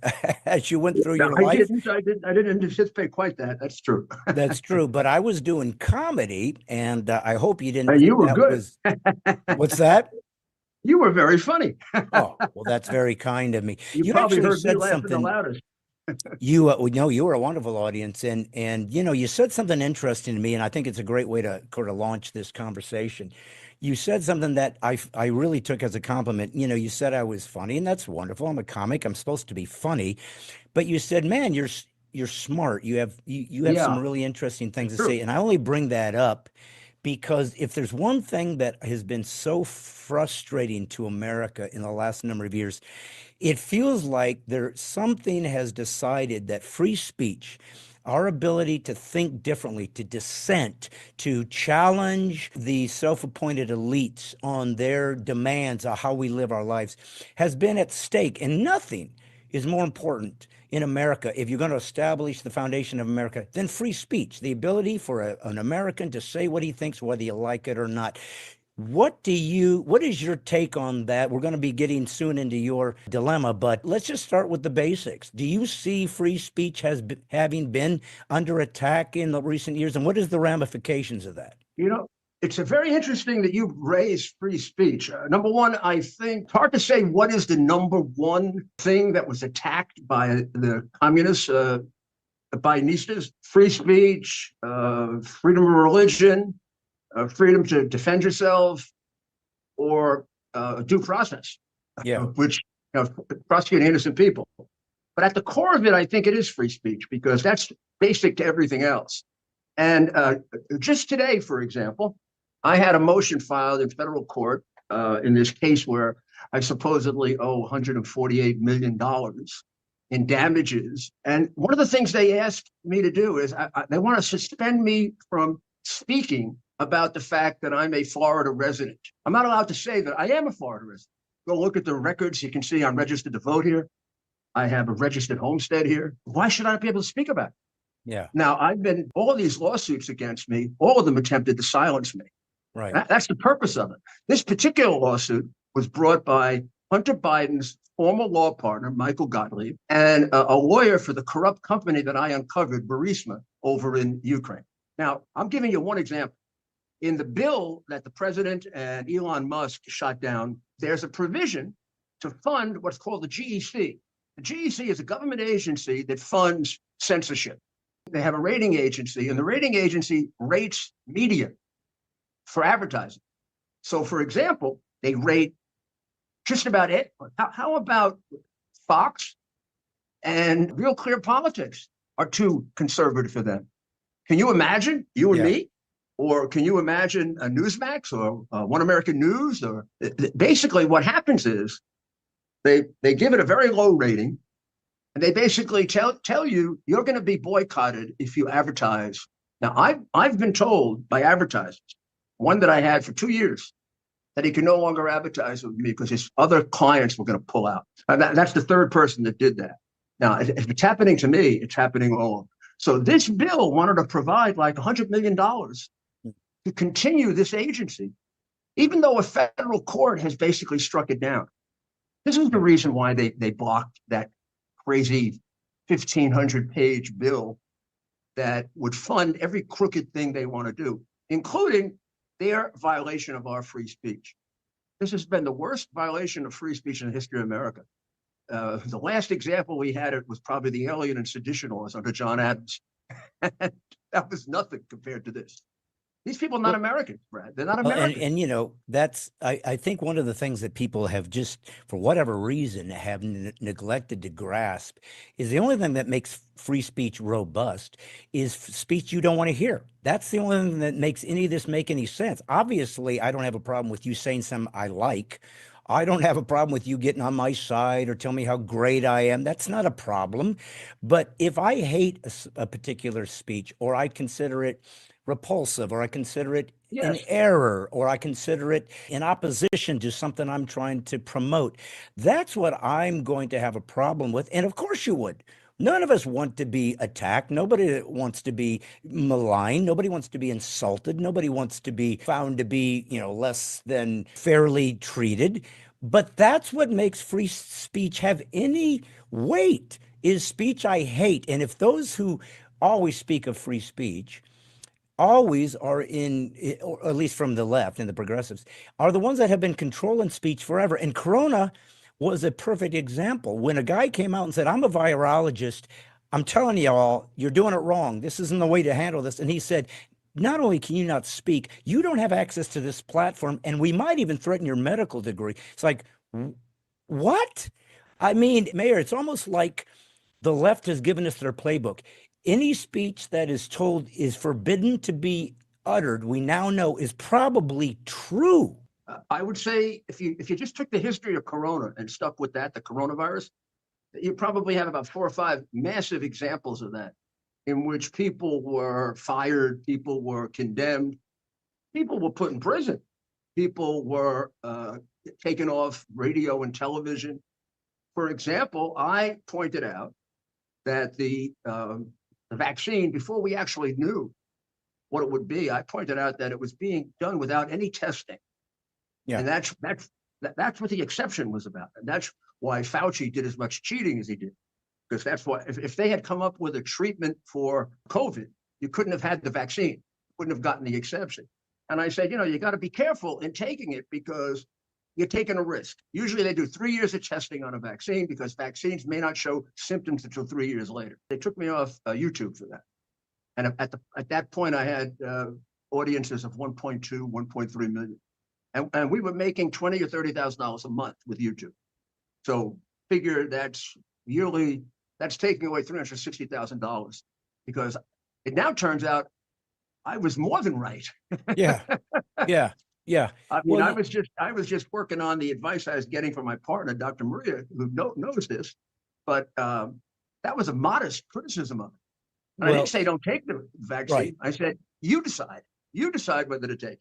as you went through No, your I life. didn't. I didn't anticipate quite that. That's true. That's true, but I was doing comedy, and I hope you didn't And think you were that good. was what's that? You were very funny. Oh, well, that's very kind of me. You You probably actually heard me said laughing the something. loudest. You were a wonderful audience, and you said something interesting to me, and I think it's a great way to kind of launch this conversation. You said something that I really took as a compliment. You said I was funny, and that's wonderful. I'm a comic. I'm supposed to be funny, but you said, "Man, you're smart. You have some Yeah, really interesting things it's to true. say." And I only bring that up because if there's one thing that has been so frustrating to America in the last number of years, it feels like there something has decided that free speech, our ability to think differently, to dissent, to challenge the self-appointed elites on their demands of how we live our lives, has been at stake. And nothing is more important in America, if you're going to establish the foundation of America, than free speech, the ability for an American to say what he thinks, whether you like it or not. What is your take on that? We're going to be getting soon into your dilemma, but let's just start with the basics. Do you see free speech having been under attack in the recent years, and what is the ramifications of that? You know, it's a very interesting that you raised free speech. Number one, I think it's hard to say what is the number one thing that was attacked by the communists, Bidenistas. Free speech, freedom of religion, freedom to defend yourself, or due process, Yeah, which prosecute innocent people. But at the core of it, I think it is free speech because that's basic to everything else. And just today, for example, I had a motion filed in federal court in this case where I supposedly owe $148 million in damages. And one of the things they asked me to do is they want to suspend me from speaking about the fact that I'm a Florida resident. I'm not allowed to say that I am a Florida resident. Go look at the records. You can see I'm registered to vote here. I have a registered homestead here. Why should I not be able to speak about it? yeah, Now, all of these lawsuits against me, all of them attempted to silence me. right. That's the purpose of it. This particular lawsuit was brought by Hunter Biden's former law partner, Michael Gottlieb, and a lawyer for the corrupt company that I uncovered, Burisma, over in Ukraine. Now, I'm giving you one example. In the bill that the president and Elon Musk shot down, there's a provision to fund what's called the GEC. The GEC is a government agency that funds censorship. They have a rating agency, and the rating agency rates media for advertising. So, for example, they rate just about it. How about Fox and Real Clear Politics are too conservative for them? Can you imagine, you and Yeah. me? Or can you imagine a Newsmax or One American News? Or basically, what happens is they give it a very low rating, and they basically tell you you're going to be boycotted if you advertise. Now, I've been told by advertisers, one that I had for 2 years, that he can no longer advertise with me because his other clients were going to pull out. That's the third person that did that. Now, if it's happening to me, it's happening all over. So this bill wanted to provide like $100 million to continue this agency, even though a federal court has basically struck it down. This is the reason why they blocked that crazy 1,500-page bill that would fund every crooked thing they want to do, including their violation of our free speech. This has been the worst violation of free speech in the history of America. The last example we had it was probably the Alien and Sedition laws under John Adams. That was nothing compared to this. These people are not Americans, Brad. They're not Well, Americans. and that's I think one of the things that people have just for whatever reason have neglected to grasp is the only thing that makes free speech robust is speech you don't want to hear. That's the only thing that makes any of this make any sense. Obviously, I don't have a problem with you saying something I like. I don't have a problem with you getting on my side or tell me how great I am. That's not a problem. But if I hate a particular speech, or I consider it repulsive, or I consider it an Yes. error, or I consider it in opposition to something I'm trying to promote, that's what I'm going to have a problem with. And of course you would. None of us want to be attacked. Nobody wants to be maligned. Nobody wants to be insulted. Nobody wants to be found to be, less than fairly treated. But that's what makes free speech have any weight, is speech I hate. And if those who always speak of free speech always are or at least from the left and the progressives, are the ones that have been controlling speech forever. And Corona was a perfect example. When a guy came out and said, I'm a virologist, I'm telling you all, you're doing it wrong. This isn't the way to handle this. And he said, not only can you not speak, you don't have access to this platform, and we might even threaten your medical degree. It's like, what? I mean, Mayor, it's almost like the left has given us their playbook. Any speech that is told is forbidden to be uttered, we now know is probably true. I would say if you just took the history of Corona and stuck with that, the coronavirus, you probably have about 4 or 5 massive examples of that, in which people were fired, people were condemned, people were put in prison, people were taken off radio and television. For example, I pointed out that the vaccine, before we actually knew what it would be, I pointed out that it was being done without any testing. Yeah. And that's what the exception was about. And that's why Fauci did as much cheating as he did. Because that's why, if they had come up with a treatment for COVID, you couldn't have had the vaccine, wouldn't have gotten the exception. And I said, you got to be careful in taking it, because you're taking a risk. Usually they do 3 years of testing on a vaccine, because vaccines may not show symptoms until 3 years later. They took me off YouTube for that. And at that point, I had audiences of 1.2, 1.3 million. And we were making $20,000 or $30,000 a month with YouTube. So figure that's yearly, that's taking away $360,000, because it now turns out I was more than right. Yeah. Yeah. Yeah. I mean, I was just working on the advice I was getting from my partner, Dr. Maria, who knows this, but that was a modest criticism of it. And I didn't say don't take the vaccine. Right. I said, you decide whether to take it.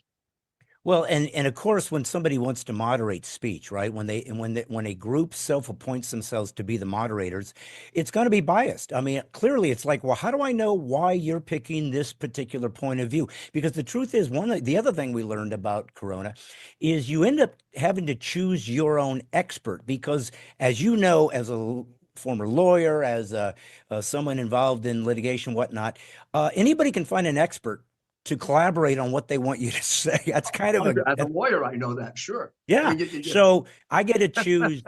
Well, and of course, when somebody wants to moderate speech, right? When a group self-appoints themselves to be the moderators, it's going to be biased. I mean, clearly, it's like, well, how do I know why you're picking this particular point of view? Because the truth is, the other thing we learned about Corona is you end up having to choose your own expert, because, as you know, as a former lawyer, as someone involved in litigation, whatnot, anybody can find an expert to collaborate on what they want you to say. That's kind of as a lawyer, I know that, sure. Yeah. I mean, So I get to choose.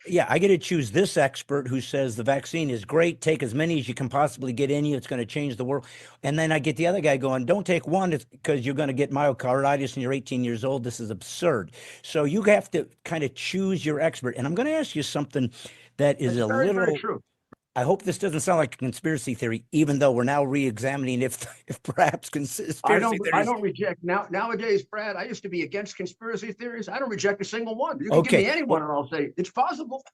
Yeah, I get to choose this expert who says the vaccine is great. Take as many as you can possibly get in you. It's going to change the world. And then I get the other guy going, don't take one because you're going to get myocarditis and you're 18 years old. This is absurd. So you have to kind of choose your expert. And I'm going to ask you something that is That's very, very true. I hope this doesn't sound like a conspiracy theory, even though we're now re-examining if perhaps conspiracy theories. I don't reject nowadays, Brad. I used to be against conspiracy theories. I don't reject a single one. You can give me any one, and I'll say it's possible.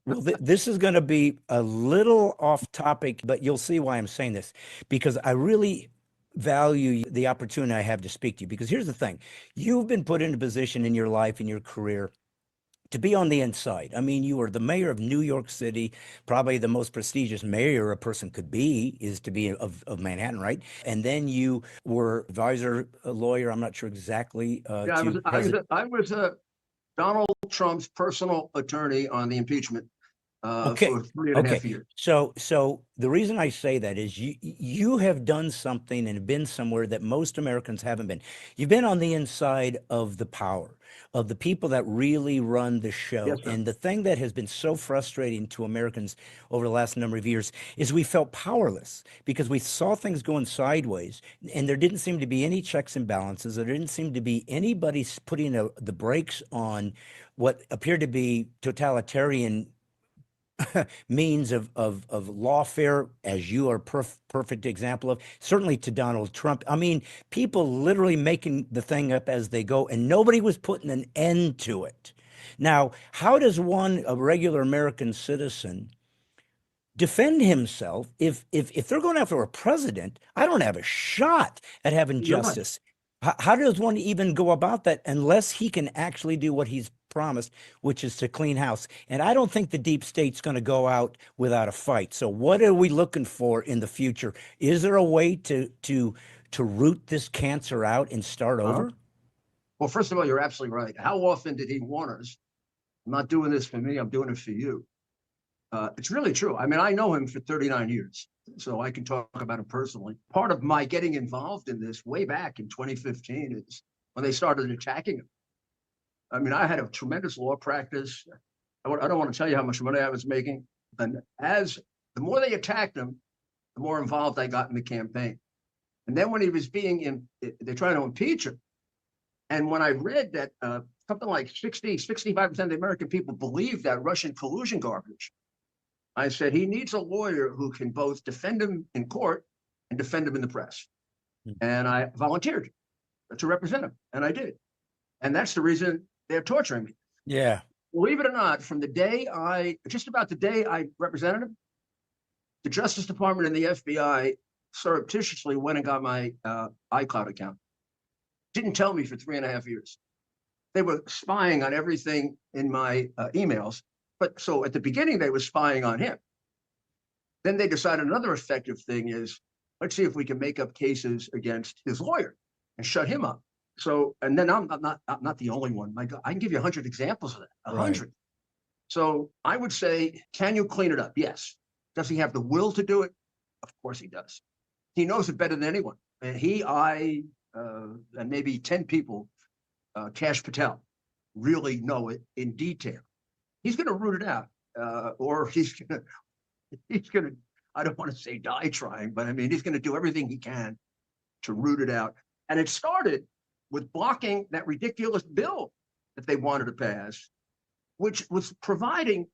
Well, this is going to be a little off topic, but you'll see why I'm saying this, because I really value the opportunity I have to speak to you. Because here's the thing: you've been put in a position in your life, in your career, to be on the inside. I mean, you were the mayor of New York City, probably the most prestigious mayor a person could be is to be of Manhattan, right? And then you were advisor, a lawyer, I'm not sure exactly. I was Donald Trump's personal attorney on the impeachment for 3.5 years. So the reason I say that is you have done something and been somewhere that most Americans haven't been. You've been on the inside of the power, of the people that really run the show. Yes, and the thing that has been so frustrating to Americans over the last number of years is we felt powerless because we saw things going sideways, and there didn't seem to be any checks and balances. There didn't seem to be anybody putting the brakes on what appeared to be totalitarian means of lawfare, as you are perfect example of, certainly to Donald Trump. I mean, people literally making the thing up as they go, and nobody was putting an end to it. Now, how does one, a regular American citizen, defend himself if they're going after a president? I don't have a shot at having You're right. justice. How does one even go about that unless he can actually do what he's promised, which is to clean house? And I don't think the deep state's going to go out without a fight. So what are we looking for in the future? Is there a way to root this cancer out and start Uh, over? well, first of all, you're absolutely right. How often did he warn us? I'm not doing this for me. I'm doing it for you. It's really true. I mean, I know him for 39 years, so I can talk about him personally. Part of my getting involved in this way back in 2015 is when they started attacking him. I mean, I had a tremendous law practice. I don't want to tell you how much money I was making. And as the more they attacked him, the more involved I got in the campaign. And then when he was they're trying to impeach him. And when I read that something like 65% of the American people believe that Russian collusion garbage, I said, he needs a lawyer who can both defend him in court and defend him in the press. And I volunteered to represent him, and I did. And that's the reason they're torturing me. Yeah. Believe it or not, from just about the day I represented him, the Justice Department and the FBI surreptitiously went and got my iCloud account. Didn't tell me for 3.5 years. They were spying on everything in my emails. But so at the beginning, they were spying on him. Then they decided another effective thing is, let's see if we can make up cases against his lawyer and shut him up. So, and then I'm not the only one. My God, I can give you 100 examples of that, 100. Right. So I would say, can you clean it up? Yes. Does he have the will to do it? Of course he does. He knows it better than anyone. And and maybe 10 people, Cash Patel, really know it in detail. He's going to root it out, or he's going to, I don't want to say die trying, but I mean, he's going to do everything he can to root it out. And it started with blocking that ridiculous bill that they wanted to pass, which was providing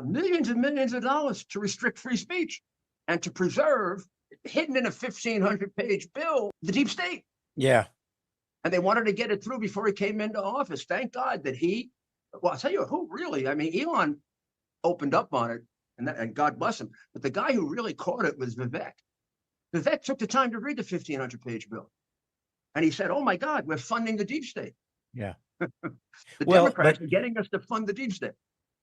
millions and millions of dollars to restrict free speech and to preserve, hidden in a 1,500-page bill, the deep state. Yeah. And they wanted to get it through before he came into office. Thank God that well, I'll tell you who really, I mean, Elon opened up on it, and God bless him. But the guy who really caught it was Vivek. Vivek took the time to read the 1,500-page bill. And he said, oh, my God, we're funding the deep state. Yeah. The Democrats are getting us to fund the deep state.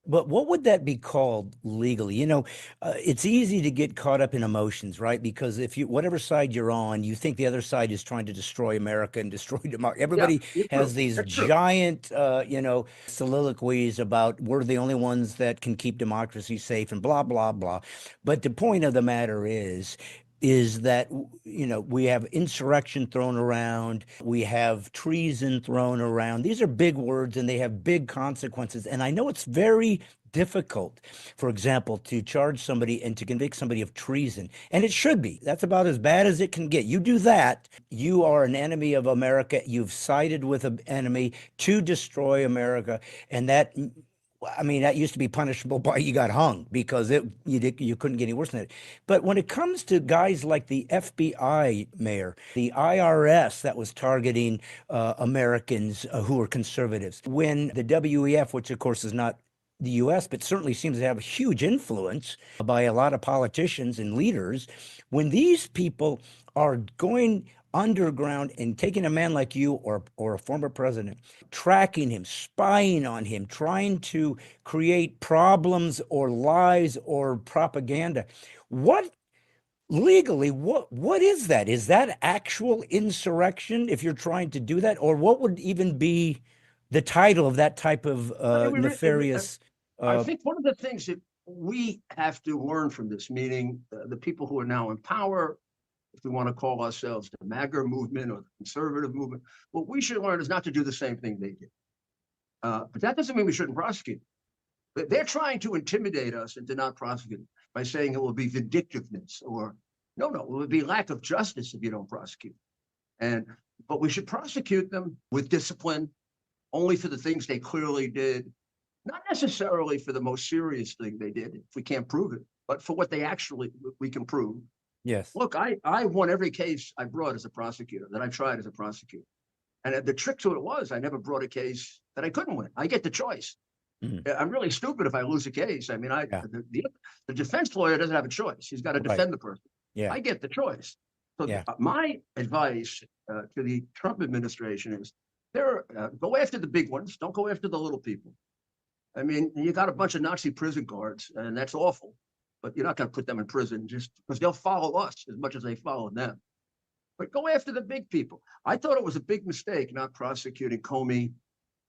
But what would that be called legally? You know, it's easy to get caught up in emotions, right? Because whatever side you're on, you think the other side is trying to destroy America and destroy democracy. Everybody has these giant, soliloquies about we're the only ones that can keep democracy safe and blah, blah, blah. But the point of the matter is that, we have insurrection thrown around, we have treason thrown around. These are big words and they have big consequences. And I know it's very difficult, for example, to charge somebody and to convict somebody of treason. And it should be. That's about as bad as it can get. You do that, you are an enemy of America. You've sided with an enemy to destroy America. And that used to be punishable by you got hung because you couldn't get any worse than that. But when it comes to guys like the FBI mayor, the IRS that was targeting Americans who are conservatives, when the WEF, which of course is not the U.S., but certainly seems to have a huge influence by a lot of politicians and leaders, when these people are going underground and taking a man like you or a former president, tracking him, spying on him, trying to create problems or lies or propaganda. What is that? Is that actual insurrection if you're trying to do that? Or what would even be the title of that type of nefarious? I think one of the things that we have to learn from this, meaning the people who are now in power, if we want to call ourselves the MAGA movement or the conservative movement, what we should learn is not to do the same thing they did. But that doesn't mean we shouldn't prosecute. But they're trying to intimidate us into not prosecuting by saying it will be vindictiveness or no, it will be lack of justice if you don't prosecute. But we should prosecute them with discipline only for the things they clearly did, not necessarily for the most serious thing they did, if we can't prove it, but for what we can prove. Yes. Look, I won every case I brought as a prosecutor, that I tried as a prosecutor. And the trick to it was I never brought a case that I couldn't win. I get the choice. Mhm. I'm really stupid if I lose a case. I mean, Yeah. the defense lawyer doesn't have a choice. He's got to Right. defend the person. Yeah. I get the choice. So Yeah. my advice to the Trump administration is go after the big ones. Don't go after the little people. I mean, you got a bunch of Nazi prison guards, and that's awful. But you're not going to put them in prison just because they'll follow us as much as they follow them. But go after the big people. I thought it was a big mistake not prosecuting Comey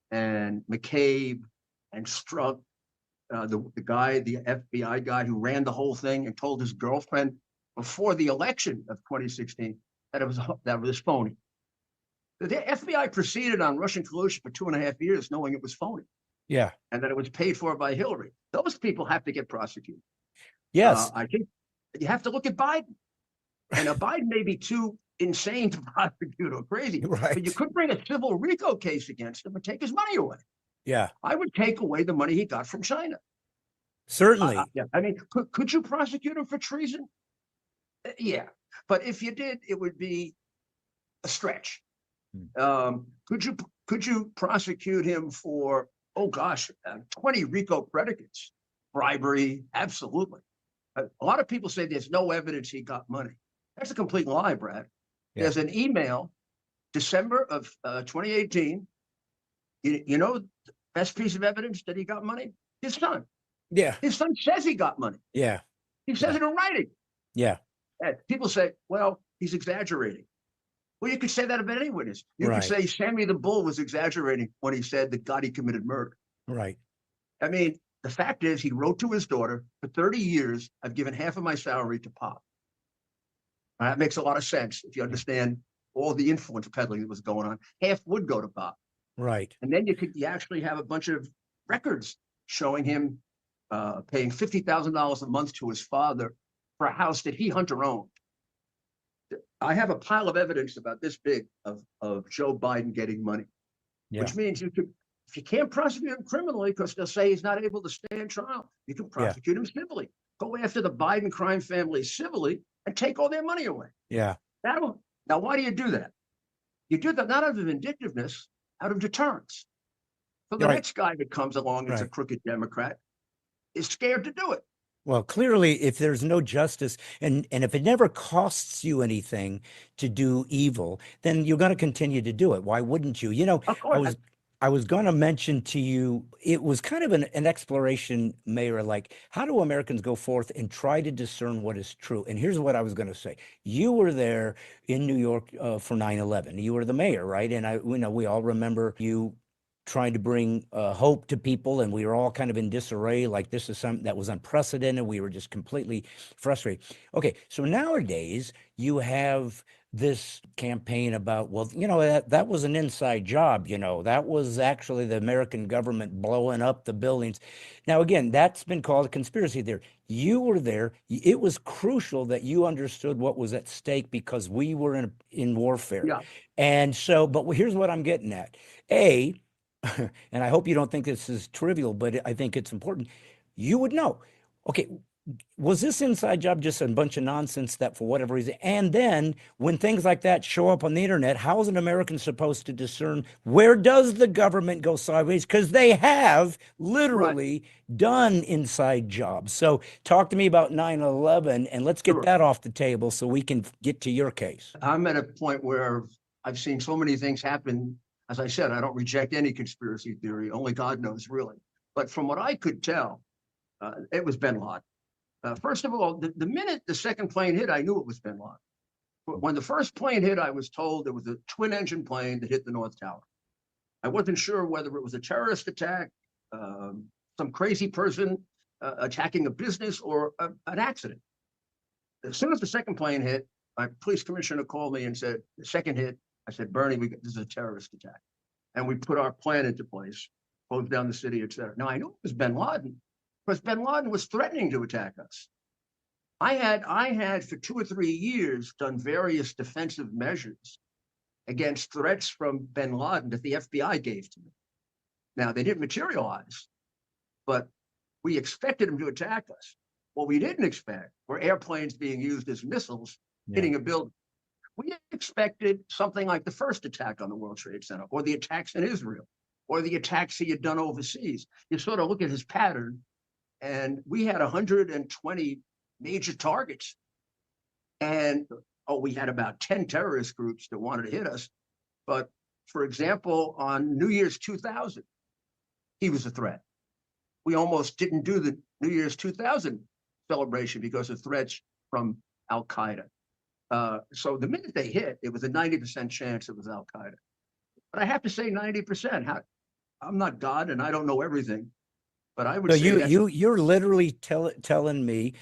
and McCabe and Strzok, the FBI guy who ran the whole thing and told his girlfriend before the election of 2016 that it was phony. The FBI proceeded on Russian collusion for 2.5 years, knowing it was phony Yeah. and that it was paid for by Hillary. Those people have to get prosecuted. Yes. I think you have to look at Biden, and Biden may be too insane to prosecute or crazy, but you Right. could bring a civil RICO case against him and take his money away. Yeah. I would take away the money he got from China. Certainly. Yeah. I mean, could you prosecute him for treason? Yeah, but if you did, it would be a stretch. Could you prosecute him for 20 RICO predicates, bribery? Absolutely. A lot of people say there's no evidence he got money. That's a complete lie, Brad. Yeah. There's an email, December of 2018. You know, the best piece of evidence that he got money? His son. Yeah. His son says he got money. Yeah. He says it in writing. Yeah. And people say, well, he's exaggerating. Well, you could say that about any witness. You Right. could say Sammy the Bull was exaggerating when he said that Gotti committed murder. Right. I mean, the fact is, he wrote to his daughter, for 30 years, I've given half of my salary to Pop. That makes a lot of sense if you understand all the influence peddling that was going on. Half would go to Pop. Right. And then you actually have a bunch of records showing him paying $50,000 a month to his father for a house that he, Hunter, owned. I have a pile of evidence about this big of Joe Biden getting money, Yeah. which means if you can't prosecute him criminally because they'll say he's not able to stand trial, you can prosecute him civilly. Go after the Biden crime family civilly and take all their money away. Yeah. Now, why do you do that? You do that not out of vindictiveness, out of deterrence. So the next guy that comes along that's a crooked Democrat is scared to do it. Well, clearly, if there's no justice and if it never costs you anything to do evil, then you're going to continue to do it. Why wouldn't you? You know, Of course. I was going to mention to you, it was kind of an exploration, Mayor, like how do Americans go forth and try to discern what is true? And here's what I was going to say. You were there in New York for 9/11. You were the mayor, right? And we all remember you trying to bring hope to people, and we were all kind of in disarray, like this is something that was unprecedented. We were just completely frustrated. Okay, so nowadays you have this campaign about, well, that was an inside job, that was actually the American government blowing up the buildings. Now, again, that's been called a conspiracy theory. You were there. It was crucial that you understood what was at stake because we were in warfare. Yeah. And so, but here's what I'm getting at. And I hope you don't think this is trivial, but I think it's important. You would know, okay, was this inside job just a bunch of nonsense that for whatever reason? And then when things like that show up on the internet, how is an American supposed to discern where does the government go sideways? Because they have literally done inside jobs. So talk to me about 9/11 and let's get that off the table so we can get to your case. I'm at a point where I've seen so many things happen. As I said, I don't reject any conspiracy theory. Only God knows, really. But from what I could tell, it was bin Laden. First of all, the minute the second plane hit, I knew it was bin Laden. When the first plane hit, I was told it was a twin-engine plane that hit the North Tower. I wasn't sure whether it was a terrorist attack, some crazy person attacking a business, or an accident. As soon as the second plane hit, my police commissioner called me and said, the second hit, I said, Bernie, this is a terrorist attack. And we put our plan into place, closed down the city, et cetera. Now, I knew it was bin Laden because bin Laden was threatening to attack us. I had for 2 or 3 years done various defensive measures against threats from bin Laden that the FBI gave to me. Now, they didn't materialize, but we expected him to attack us. What we didn't expect were airplanes being used as missiles hitting a building. We expected something like the first attack on the World Trade Center or the attacks in Israel or the attacks he had done overseas. You sort of look at his pattern, and we had 120 major targets. And we had about 10 terrorist groups that wanted to hit us. But for example, on New Year's 2000, he was a threat. We almost didn't do the New Year's 2000 celebration because of threats from Al Qaeda. So the minute they hit, it was a 90% chance it was Al Qaeda. But I have to say 90%. I'm not God and I don't know everything, but I would So say you're literally telling me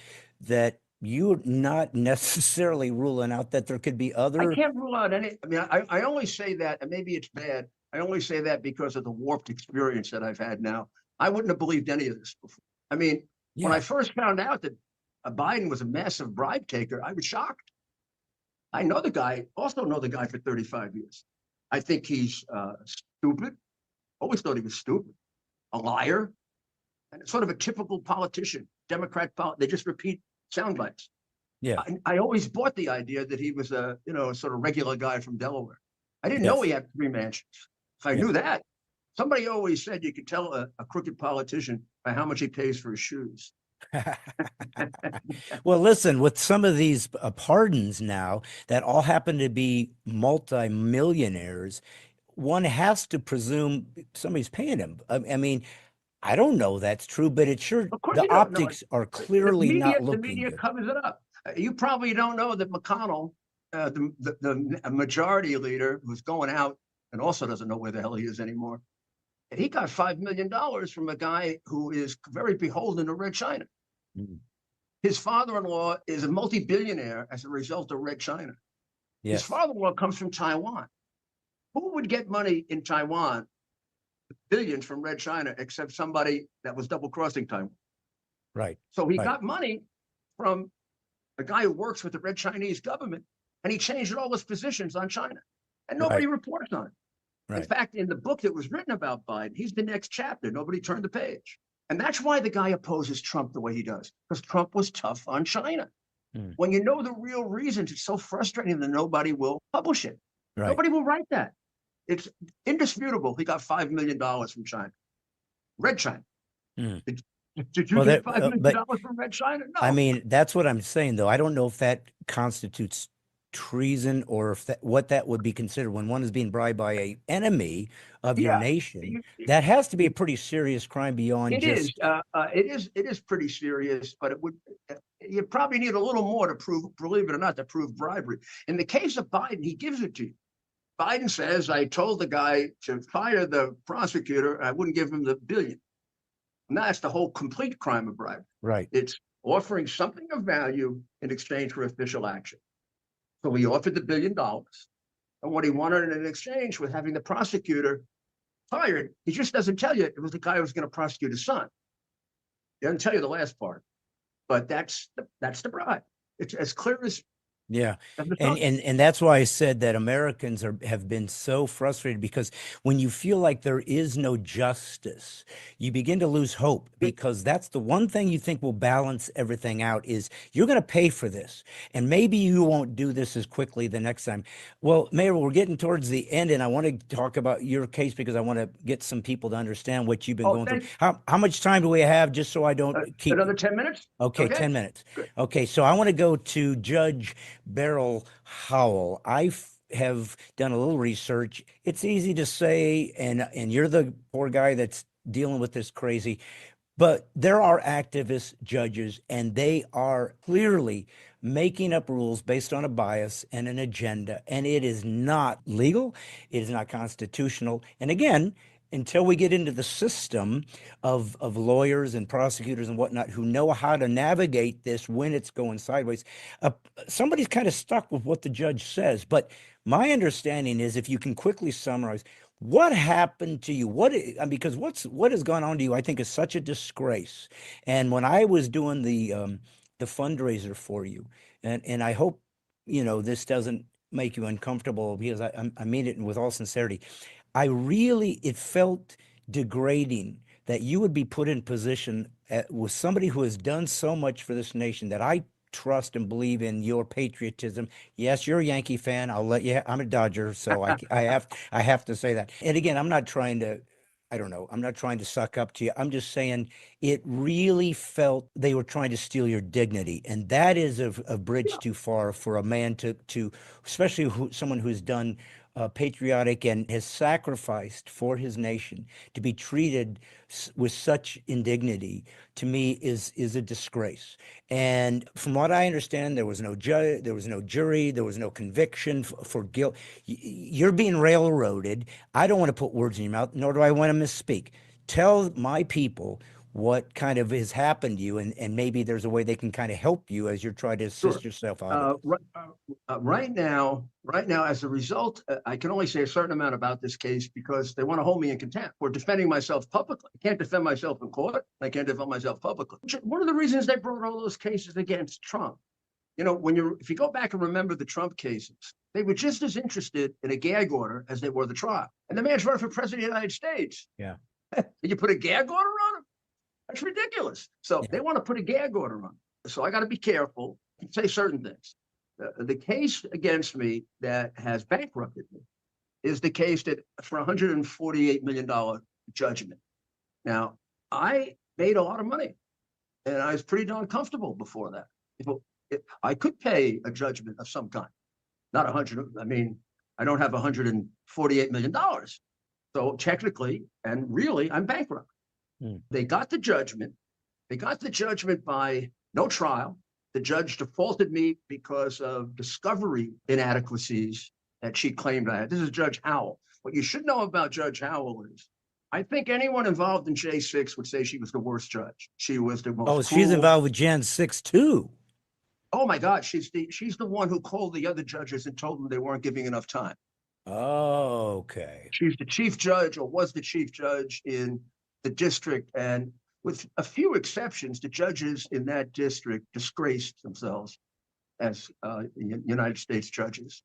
that you're not necessarily ruling out that there could be I other. can't rule out any. I mean, I only say that, and maybe it's bad. I only say that because of the warped experience that I've had now. I wouldn't have believed any of this before. I mean, when I first found out that Biden was a massive bribe taker, I was shocked. I know the guy, also know the guy for 35 years. I think he's stupid. Always thought he was stupid, a liar, and sort of a typical politician, Democrat. They just repeat sound bites. Yeah. I always bought the idea that he was a sort of regular guy from Delaware. I didn't know he had 3 mansions. If I knew that, somebody always said you could tell a crooked politician by how much he pays for his shoes. Well, listen, with some of these pardons now that all happen to be multimillionaires, one has to presume somebody's paying him. I mean, I don't know that's true, but it sure, Of course the you don't know. optics are clearly not The looking media good. covers it up. You probably don't know that McConnell, the majority leader, who's going out and also doesn't know where the hell he is anymore, and he got $5 million from a guy who is very beholden to Red China. Mm. His father-in-law is a multi-billionaire as a result of Red China. Yes. His father-in-law comes from Taiwan. Who would get money in Taiwan, billions from Red China, except somebody that was double-crossing Taiwan? Right. So he got money from a guy who works with the Red Chinese government, and he changed all his positions on China. And nobody reports on it. Right. In fact, in the book that was written about Biden, he's the next chapter. Nobody turned the page. And that's why the guy opposes Trump the way he does, because Trump was tough on China. Mm. When you know the real reasons, it's so frustrating that nobody will publish it. Right. Nobody will write that. It's indisputable. He got $5 million from China, Red China. Mm. Did you get $5 million from Red China? No. I mean, that's what I'm saying, though. I don't know if that constitutes treason or if what that would be considered when one is being bribed by an enemy of your nation. That has to be a pretty serious crime beyond it just. It is pretty serious, but it would. You probably need a little more to prove, believe it or not, to prove bribery. In the case of Biden, he gives it to you. Biden says, I told the guy to fire the prosecutor, I wouldn't give him the billion. And that's the whole complete crime of bribery. Right. It's offering something of value in exchange for official action. So he offered the $1 billion. And what he wanted in exchange was having the prosecutor fired. He just doesn't tell you it was the guy who was going to prosecute his son. He doesn't tell you the last part. But that's the bribe. It's as clear as. Yeah. And that's why I said that Americans have been so frustrated, because when you feel like there is no justice, you begin to lose hope, because that's the one thing you think will balance everything out is you're going to pay for this. And maybe you won't do this as quickly the next time. Well, Mayor, we're getting towards the end, and I want to talk about your case because I want to get some people to understand what you've been going through. How much time do we have, just so I don't keep. Another 10 minutes? Okay, 10 minutes. Good. Okay, so I want to go to Judge Beryl Howell. I have done a little research. It's easy to say, and you're the poor guy that's dealing with this crazy, but there are activist judges, and they are clearly making up rules based on a bias and an agenda, and it is not legal. It is not constitutional. And again, until we get into the system of lawyers and prosecutors and whatnot who know how to navigate this when it's going sideways, somebody's kind of stuck with what the judge says. But my understanding is, if you can quickly summarize, what happened to you? Because what has gone on to you, I think, is such a disgrace. And when I was doing the fundraiser for you, and I hope this doesn't make you uncomfortable, because I mean it with all sincerity. It felt degrading that you would be put in position with somebody who has done so much for this nation, that I trust and believe in your patriotism. Yes, you're a Yankee fan. I'll let you. I'm a Dodger, so I have to say that. And again, I'm not trying to I don't know. I'm not trying to suck up to you. I'm just saying it really felt they were trying to steal your dignity. And that is a bridge too far for a man to especially someone who's done patriotic and has sacrificed for his nation to be treated with such indignity, to me is a disgrace. And from what I understand, there was no judge, there was no jury, there was no conviction for guilt. You're being railroaded. I don't want to put words in your mouth, nor do I want to misspeak. Tell my people what kind of has happened to you, and maybe there's a way they can kind of help you as you're trying to assist Sure. yourself out of it. Right now, as a result, I can only say a certain amount about this case because they want to hold me in contempt for defending myself publicly. I can't defend myself in court. I can't defend myself publicly. One of the reasons they brought all those cases against Trump, if you go back and remember the Trump cases, they were just as interested in a gag order as they were the trial. And the man's running for president of the United States. Yeah. You put a gag order on him? That's ridiculous. So they want to put a gag order on. So I got to be careful and say certain things. The case against me that has bankrupted me is the case that for $148 million judgment. Now, I made a lot of money and I was pretty darn comfortable before that. I could pay a judgment of some kind, not 100. I mean, I don't have $148 million. So technically and really, I'm bankrupt. They got the judgment. They got the judgment by no trial. The judge defaulted me because of discovery inadequacies that she claimed I had. This is Judge Howell. What you should know about Judge Howell is, I think anyone involved in J6 would say she was the worst judge. She was the most. Oh, she's involved with Jan 6 too. Oh my God, she's the one who called the other judges and told them they weren't giving enough time. Oh, okay. She's the chief judge, or was the chief judge in the district, and with a few exceptions, the judges in that district disgraced themselves as United States judges,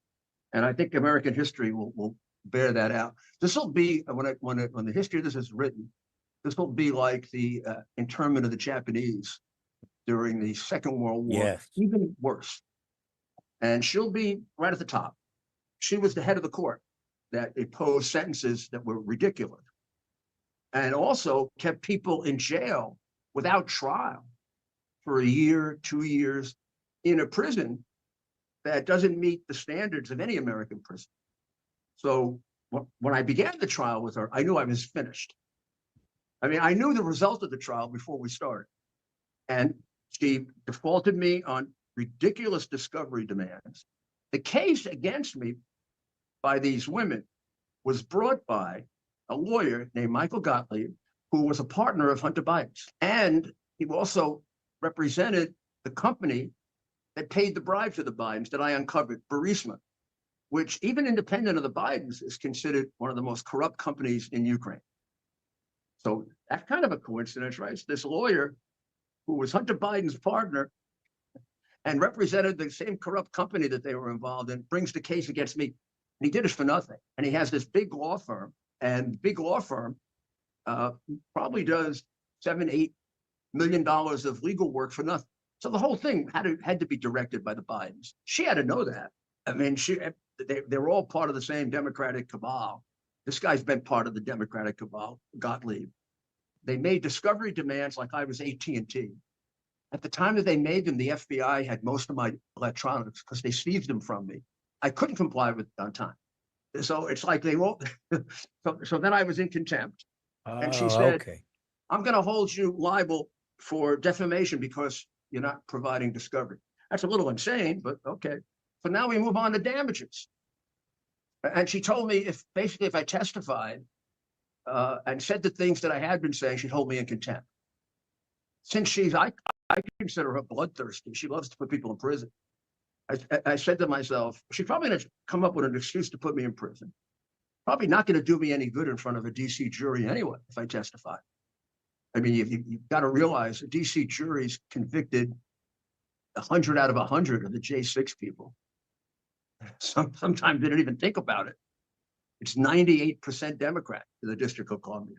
and I think American history will bear that out. This will be when the history of this is written. This will be like the internment of the Japanese during the Second World War, Yes. even worse. And she'll be right at the top. She was the head of the court that imposed sentences that were ridiculous, and also kept people in jail without trial for a year, 2 years, in a prison that doesn't meet the standards of any American prison. So when I began the trial with her, I knew I was finished. I mean, I knew the result of the trial before we started. And she defaulted me on ridiculous discovery demands. The case against me by these women was brought by a lawyer named Michael Gottlieb, who was a partner of Hunter Biden's. And he also represented the company that paid the bribe to the Bidens that I uncovered, Burisma, which even independent of the Bidens is considered one of the most corrupt companies in Ukraine. So that's kind of a coincidence, right? This lawyer who was Hunter Biden's partner and represented the same corrupt company that they were involved in brings the case against me. And he did it for nothing. And he has this big law firm, and the big law firm probably does $7-8 million of legal work for nothing. So the whole thing had to be directed by the Bidens. She had to know that. I mean, they're all part of the same Democratic cabal. This guy's been part of the Democratic cabal, Gottlieb. They made discovery demands like I was AT&T. At the time that they made them, the FBI had most of my electronics because they seized them from me. I couldn't comply with it on time. So it's like they won't. So then I was in contempt. And she said, okay. I'm going to hold you liable for defamation because you're not providing discovery. That's a little insane, but okay. So now we move on to damages. And she told me if I testified and said the things that I had been saying, she'd hold me in contempt. Since I consider her bloodthirsty. She loves to put people in prison. I said to myself, she's probably going to come up with an excuse to put me in prison. Probably not going to do me any good in front of a DC jury anyway if I testify. I mean, you've got to realize a DC jury's convicted 100 out of 100 of the J6 people. Sometimes they don't even think about it. It's 98% Democrat in the District of Columbia.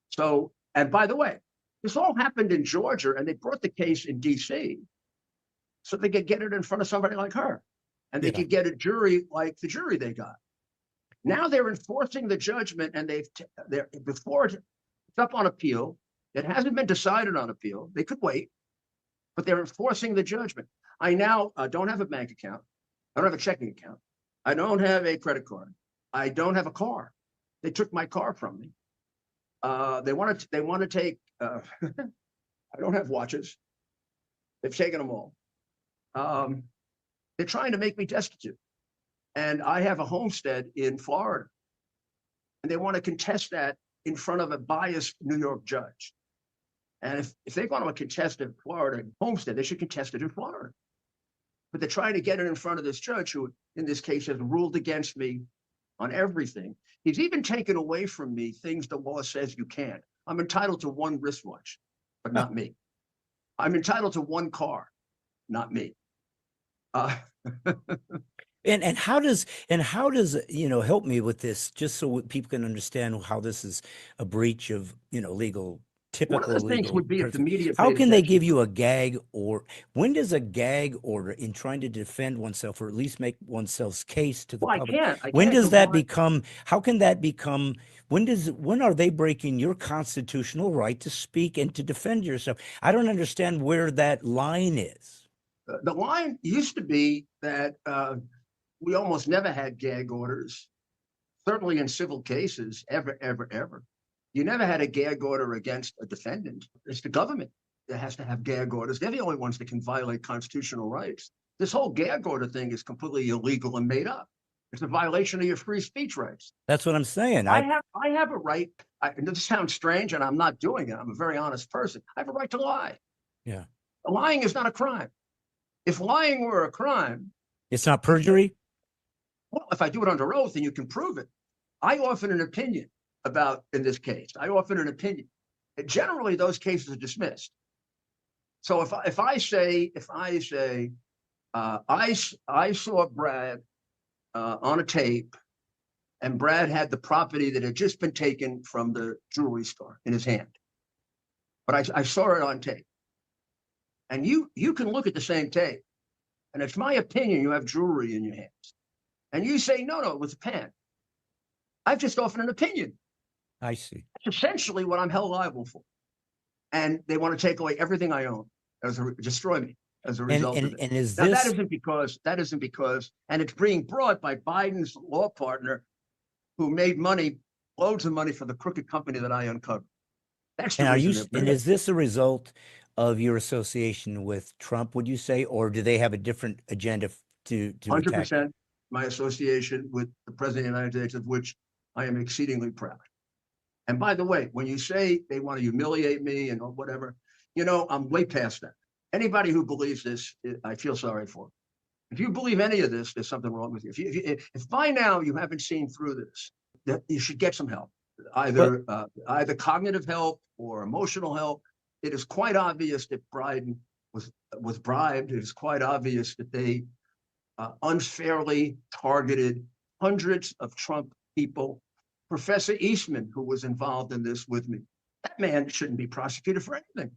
So, and by the way, this all happened in Georgia, and they brought the case in DC so they could get it in front of somebody like her, and they could get a jury like the jury they got. Now they're enforcing the judgment, and before it's up on appeal. It hasn't been decided on appeal. They could wait, but they're enforcing the judgment. I now don't have a bank account. I don't have a checking account. I don't have a credit card. I don't have a car. They took my car from me. They want to take. I don't have watches. They've taken them all. They're trying to make me destitute. And I have a homestead in Florida. And they want to contest that in front of a biased New York judge. And if they're going to contest a Florida homestead, they should contest it in Florida. But they're trying to get it in front of this judge who, in this case, has ruled against me on everything. He's even taken away from me things the law says you can't. I'm entitled to one wristwatch, but not me. I'm entitled to one car, not me. And how does help me with this, just so people can understand how this is a breach of legal. One of the things would be if the media. How can they give you a gag, or when does a gag order in trying to defend oneself, or at least make oneself's case to the public? I can't. When does that become? How can that become? When are they breaking your constitutional right to speak and to defend yourself? I don't understand where that line is. The line used to be that we almost never had gag orders, certainly in civil cases, ever. You never had a gag order against a defendant. It's the government that has to have gag orders. They're the only ones that can violate constitutional rights. This whole gag order thing is completely illegal and made up. It's a violation of your free speech rights. That's what I'm saying. I have a right. And this sounds strange, and I'm not doing it. I'm a very honest person. I have a right to lie. Yeah. Lying is not a crime. If lying were a crime, it's not perjury. Well, if I do it under oath and you can prove it, I offer an opinion about, in this case, I offer an opinion. And generally, those cases are dismissed. So if I say I saw Brad on a tape, and Brad had the property that had just been taken from the jewelry store in his hand, but I saw it on tape, and you can look at the same tape, and it's my opinion you have jewelry in your hands, and you say no, it was a pen. I've just offered an opinion. I see. That's essentially what I'm held liable for. And they want to take away everything I own, destroy me as a result of it. And is now, this... that isn't because, and it's being brought by Biden's law partner who made money, loads of money for the crooked company that I uncovered. That's the reason. And is this a result of your association with Trump, would you say, or do they have a different agenda to 100% my association with the President of the United States, of which I am exceedingly proud. And by the way, when you say they want to humiliate me and whatever, I'm way past that. Anybody who believes this, I feel sorry for. If you believe any of this, there's something wrong with you. If by now you haven't seen through this, you should get some help, either cognitive help or emotional help. It is quite obvious that Biden was bribed. It is quite obvious that they unfairly targeted hundreds of Trump people. Professor Eastman, who was involved in this with me, that man shouldn't be prosecuted for anything.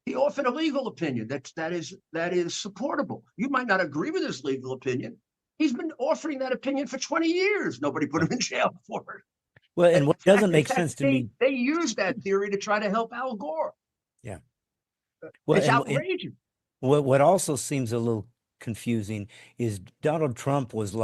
He offered a legal opinion that is supportable. You might not agree with his legal opinion. He's been offering that opinion for 20 years. Nobody put him in jail for it. Well, and what doesn't make sense to me, they use that theory to try to help Al Gore. Yeah. Well, it's outrageous. What also seems a little confusing is Donald Trump was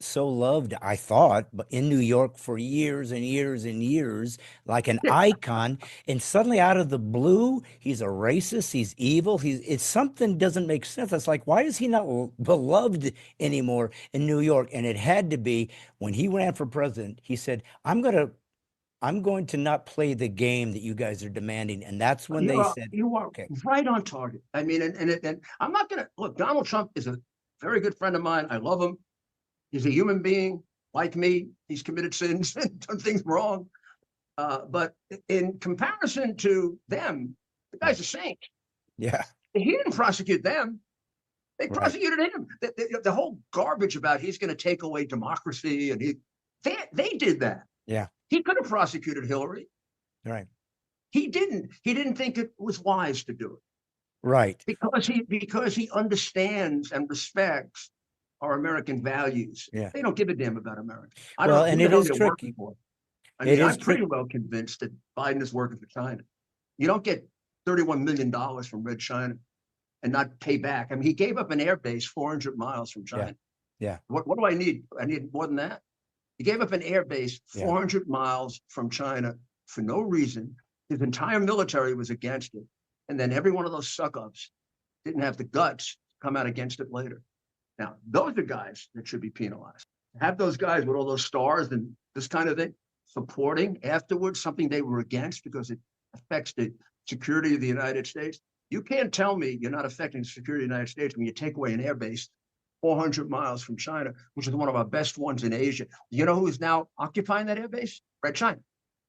so loved, I thought, but in New York for years and years and years, like an icon, and suddenly out of the blue, he's a racist, he's evil, it's something doesn't make sense. It's like, why is he not beloved anymore in New York? And it had to be when he ran for president, he said, I'm going to not play the game that you guys are demanding. And that's when they said, you are right on target. I mean, and I'm not going to look, Donald Trump is a very good friend of mine. I love him. He's a human being like me. He's committed sins and done things wrong. But in comparison to them, the guy's a saint. Yeah. He didn't prosecute them. They prosecuted him. The whole garbage about he's going to take away democracy and they did that. Yeah. He could have prosecuted Hillary. Right. He didn't. He didn't think it was wise to do it. Right. Because he understands and respects our American values. Yeah. They don't give a damn about America. I don't Well, know and who the it hell is they're tricky. working for. I It mean, is I'm pretty tricky. well convinced that Biden is working for China. You don't get $31 million from Red China and not pay back. I mean, he gave up an air base 400 miles from China. Yeah. What do I need? I need more than that. He gave up an air base 400 miles from China for no reason. His entire military was against it. And then every one of those suck-ups didn't have the guts to come out against it later. Now, those are guys that should be penalized. Have those guys with all those stars and this kind of thing supporting afterwards something they were against because it affects the security of the United States. You can't tell me you're not affecting the security of the United States when you take away an air base 400 miles from China, which is one of our best ones in Asia. You know who's now occupying that air base? Red China.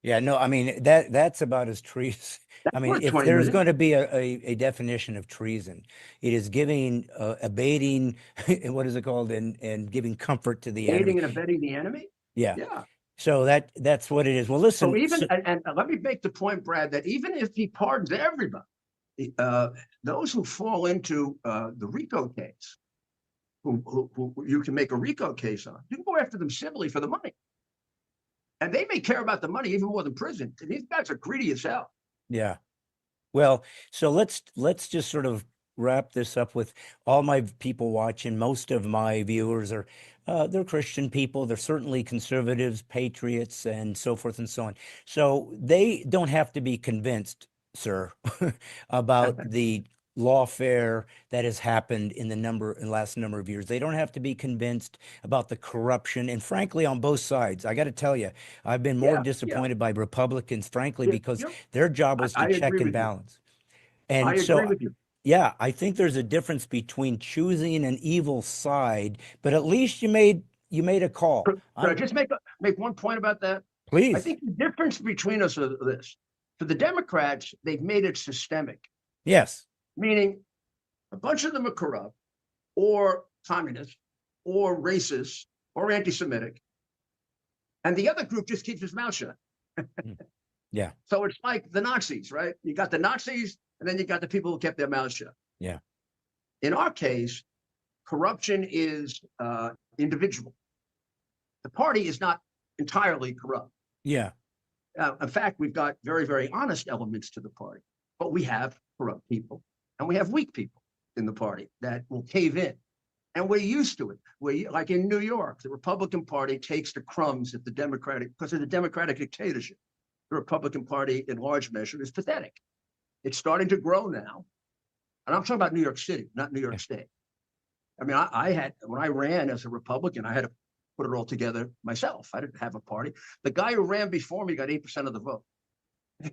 Yeah, no, I mean that's about as treason. I mean, worth if 20 there's million. going to be a definition of treason, it is giving, abating, what is it called, and giving comfort to the enemy. Aiding and abetting the enemy. Yeah. Yeah. So that's what it is. Well, So listen. even and let me make the point, Brad, that even if he pardons everybody, those who fall into the RICO case, who you can make a RICO case on, you can go after them civilly for the money. And they may care about the money even more than prison. These guys are greedy as hell. Yeah. Well, so let's just sort of wrap this up with all my people watching. Most of my viewers are they're Christian people. They're certainly conservatives, patriots, and so forth and so on. So they don't have to be convinced, sir, about the lawfare that has happened in the last number of years. They don't have to be convinced about the corruption, and frankly, on both sides, I got to tell you, I've been more disappointed by Republicans, frankly, because their job was to I check agree and with you. balance. I And agree so, with you. yeah, I think there's a difference between choosing an evil side, but at least you made a call. Could I just make one point about that? I Please. think the difference between us is this. For the Democrats, they've made it systemic, Yes. meaning a bunch of them are corrupt or communist or racist or anti-Semitic. And the other group just keeps his mouth shut. Yeah. So it's like the Nazis, right? You got the Nazis, and then you got the people who kept their mouths shut. Yeah. In our case, corruption is individual. The party is not entirely corrupt. Yeah. In fact, we've got very, very honest elements to the party, but we have corrupt people and we have weak people in the party that will cave in. And we're used to it. Like in New York, the Republican Party takes the crumbs at the Democratic, because of the Democratic dictatorship. The Republican Party, in large measure, is pathetic. It's starting to grow now. And I'm talking about New York City, not New York State. I mean, when I ran as a Republican, I had to put it all together myself. I didn't have a party. The guy who ran before me got 8% of the vote,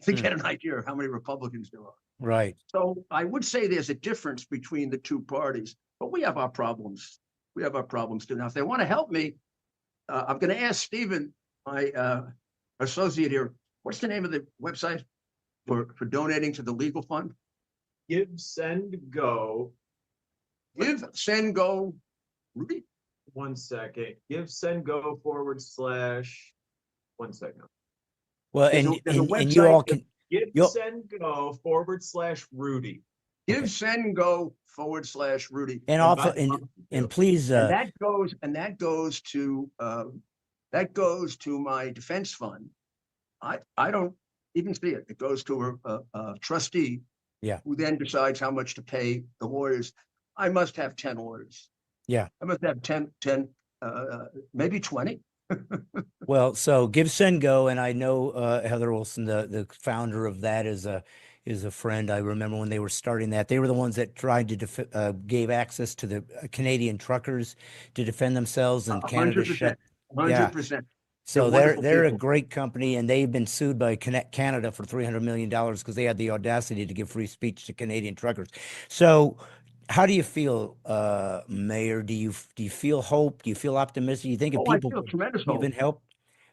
to get an idea of how many Republicans there are. Right. So I would say there's a difference between the two parties, but we have our problems. We have our problems too. Now, if they want to help me, I'm going to ask Stephen, my associate here, what's the name of the website for donating to the legal fund? Give, Send, Go. Give, Send, Go, Rudy? 1 second. Give, Send, Go / 1 second. Well, There's and a you all website can. Give, You'll- Send, Go / Rudy. Give, Okay. Send, Go / Rudy. And also, and please, And that goes to my defense fund. I don't even see it. It goes to a trustee, who then decides how much to pay the lawyers. I must have 10 lawyers. Yeah. I must have 10, maybe 20. well, so Give, Send, Go, and I know Heather Olson, the founder of that, is a friend. I remember when they were starting that. They were the ones that tried to gave access to the Canadian truckers to defend themselves, and Canada 100%. shut. 100%. So They're they're a wonderful great company, and they've been sued by Canada for $300 million because they had the audacity to give free speech to Canadian truckers. So, how do you feel, Mayor? Do you feel hope? Do you feel optimistic? Do you think if I people feel tremendous hope. even help?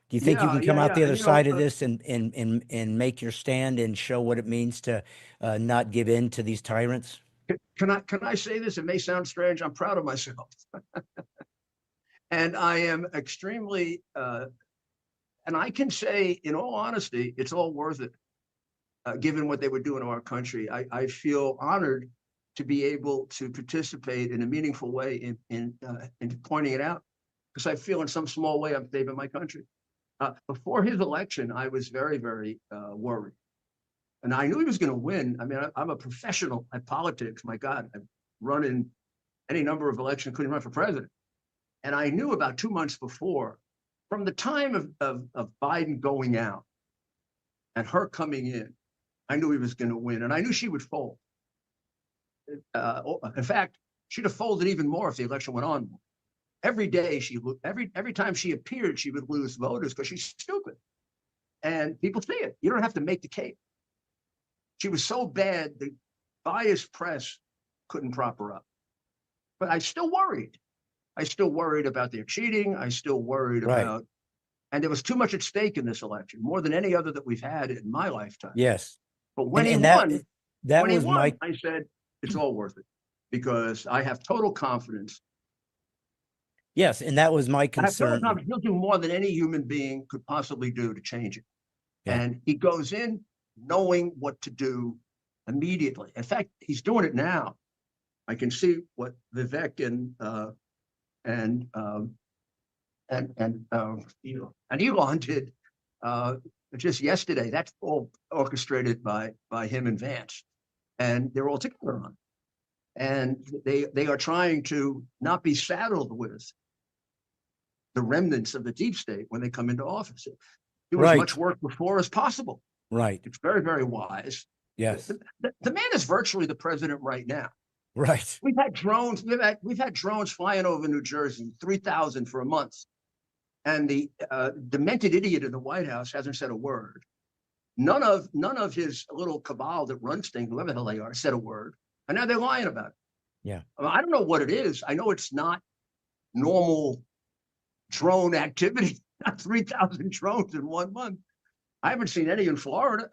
Do you think you Yeah, can come yeah, out the yeah. other And, side of this and make your stand and show what it means to not give in to these tyrants? Can I say this? It may sound strange. I'm proud of myself. And I am extremely, and I can say, in all honesty, it's all worth it, given what they were doing to our country. I feel honored to be able to participate in a meaningful way in pointing it out, because I feel in some small way I'm saving my country. Before his election, I was very, very worried. And I knew he was going to win. I mean, I'm a professional at politics. My God, I've run in any number of elections, including run for president. And I knew about 2 months before, from the time of Biden going out and her coming in, I knew he was going to win. And I knew she would fold. In fact, she'd have folded even more if the election went on. Every day, every time she appeared, she would lose voters because she's stupid. And people see it. You don't have to make the case. She was so bad, the biased press couldn't prop her up. But I still worried. I still worried about their cheating. I still worried about, and there was too much at stake in this election, more than any other that we've had in my lifetime. Yes. But when he won, I said, it's all worth it, because I have total confidence. Yes, and that was my concern. I have total confidence. He'll do more than any human being could possibly do to change it. Yeah. And he goes in knowing what to do immediately. In fact, he's doing it now. I can see what Vivek and Elon did just yesterday. That's all orchestrated by him and Vance, and they're all together on it. And they are trying to not be saddled with the remnants of the deep state when they come into office. Do as much work before as possible. Right. It's very, very wise. Yes. The man is virtually the president right now. Right. We've had drones. We've had drones flying over New Jersey, 3,000 for a month, and the demented idiot in the White House hasn't said a word. None of his little cabal that runs things, whoever the hell they are, said a word, and now they're lying about it. Yeah. I don't know what it is. I know it's not normal drone activity. Not 3,000 drones in 1 month. I haven't seen any in Florida.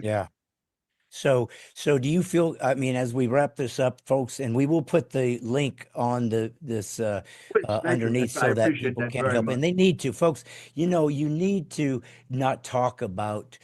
Yeah. So do you feel, I mean, as we wrap this up, folks, and we will put the link on this underneath so that people can help, and they need to, folks, you need to not talk about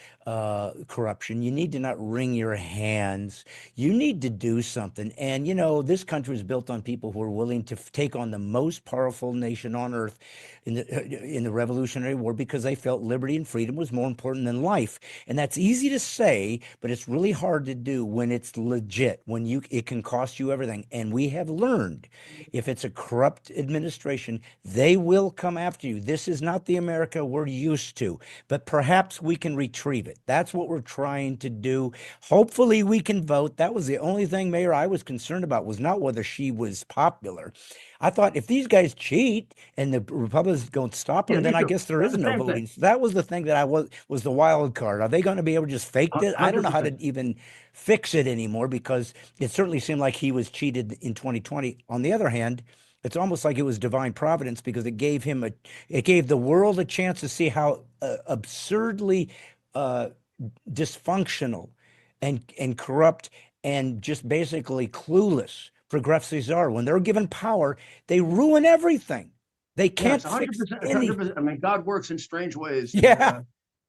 corruption. You need to not wring your hands. You need to do something. And, this country is built on people who are willing to take on the most powerful nation on earth in the Revolutionary War, because they felt liberty and freedom was more important than life. And that's easy to say, but it's really hard to do when it's legit, when it can cost you everything. And we have learned, if it's a corrupt administration, they will come after you. This is not the America we're used to, but perhaps we can retrieve it. That's what we're trying to do. Hopefully we can vote. That was the only thing, Mayor, I was concerned about, was not whether she was popular. I thought if these guys cheat and the Republicans don't stop them, then I guess there is no voting. So that was the thing that was the wild card. Are they going to be able to just fake this? I don't know how to even fix it anymore, because it certainly seemed like he was cheated in 2020. On the other hand, it's almost like it was divine providence, because it gave the world a chance to see how absurdly dysfunctional and corrupt and just basically clueless progressives are. When they're given power, they ruin everything. They can't fix anything. 100%. I mean, God works in strange ways. Yeah.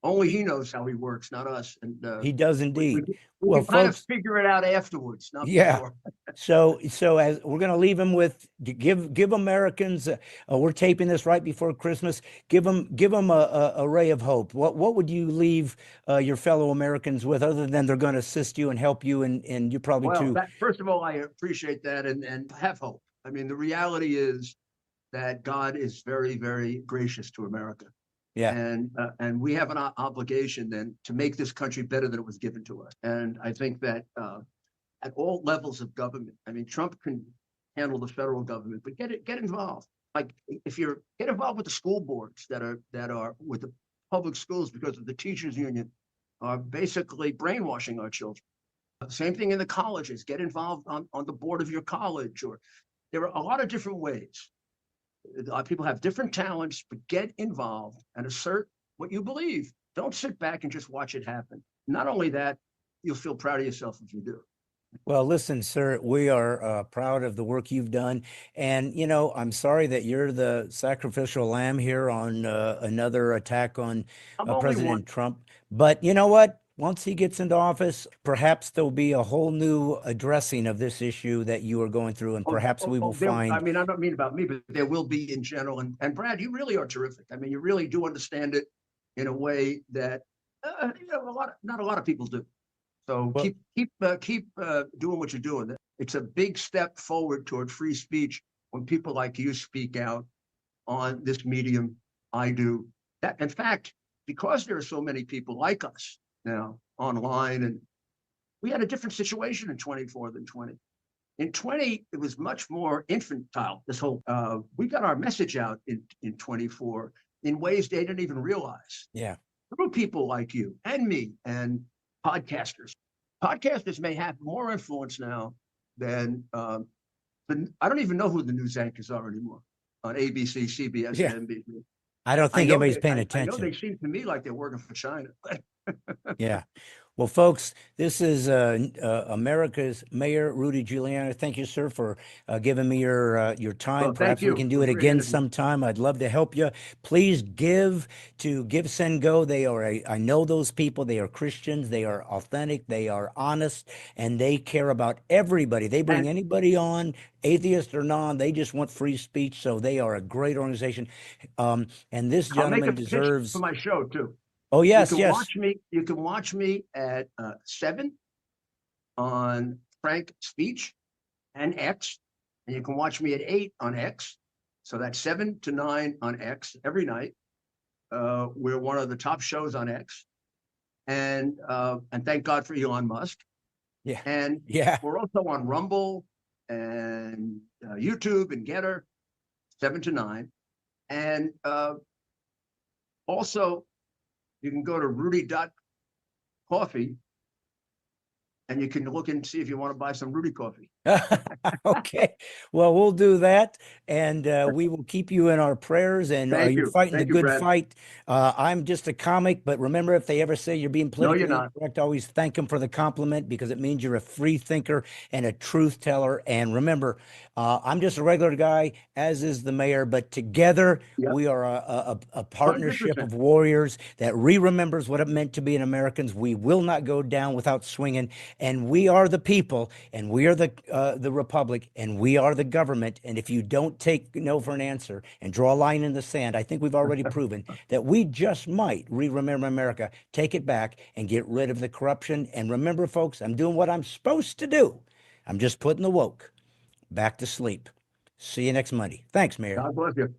Only he knows how he works, not us. And he does indeed. We kind of figure it out afterwards. Not before. So as we're going to leave them with, give Americans, we're taping this right before Christmas. Give them a ray of hope. What would you leave your fellow Americans with, other than they're going to assist you and help you, and you probably too. First of all, I appreciate that, and have hope. I mean, the reality is that God is very, very gracious to America. Yeah. And we have an obligation then to make this country better than it was given to us. And I think that at all levels of government, I mean, Trump can handle the federal government, but get involved. Like, if you're get involved with the school boards that are with the public schools, because of the teachers union are basically brainwashing our children. Same thing in the colleges. Get involved on the board of your college, or there are a lot of different ways. People have different talents, but get involved and assert what you believe. Don't sit back and just watch it happen. Not only that, you'll feel proud of yourself if you do. Well, listen, sir, we are proud of the work you've done. And, I'm sorry that you're the sacrificial lamb here on another attack on President Trump. But you know what? once he gets into office, perhaps there'll be a whole new addressing of this issue that you are going through, and perhaps we will I find. mean, I don't mean about me, but there will be in general. And Brad, you really are terrific. I mean, you really do understand it in a way that not a lot of people do. So Well, keep doing what you're doing. It's a big step forward toward free speech when people like you speak out on this medium. I do that. In fact, because there are so many people like us now online, and we had a different situation in 24 than 20. In 20, it was much more infantile. This whole we got our message out in 24 in ways they didn't even realize. yeah. Through people like you and me and podcasters. Podcasters may have more influence now than I don't even know who the news anchors are anymore on ABC, CBS, Yeah. and NBC. I don't think anybody's paying I know attention. they seem to me like they're working for China. Yeah. Well, folks, this is America's Mayor Rudy Giuliani. Thank you, sir, for giving me your time. Well, thank Perhaps we you. can It do was it a great again interview. sometime. I'd love to help you. Please give to Give Send Go. They are I know those people. They are Christians. They are authentic. They are honest, and they care about everybody. They bring And anybody on, atheist or non. They just want free speech. So they are a great organization. And this I'll make gentleman a pitch for deserves. my show too. Oh You yes, can yes. watch me. You can watch me at 7 on Frank Speech and X, and you can watch me at 8 on X. So that's 7 to 9 on X every night. We're one of the top shows on X, and thank God for Elon Musk. Yeah. And Yeah. we're also on Rumble and YouTube and Getter, 7 to 9, and also you can go to Rudy.coffee and you can look and see if you want to buy some Rudy coffee. Okay. Well, we'll do that, and we will keep you in our prayers. And Thank you're you. fighting the Thank you, good Brad. fight. I'm just a comic, but remember, if they ever say you're being No, you're politically not. incorrect, always thank them for the compliment, because it means you're a free thinker and a truth teller. And remember, I'm just a regular guy, as is the mayor, but together Yep. we are a partnership 100%. of warriors that remembers what it meant to be an Americans. We will not go down without swinging, and we are the people, and we are the republic, and we are the government. And if you don't take no for an answer and draw a line in the sand, I think we've already proven that we just might remember America, take it back, and get rid of the corruption. And remember, folks, I'm doing what I'm supposed to do. I'm just putting the woke back to sleep. See you next Monday. Thanks, Mayor. God bless you.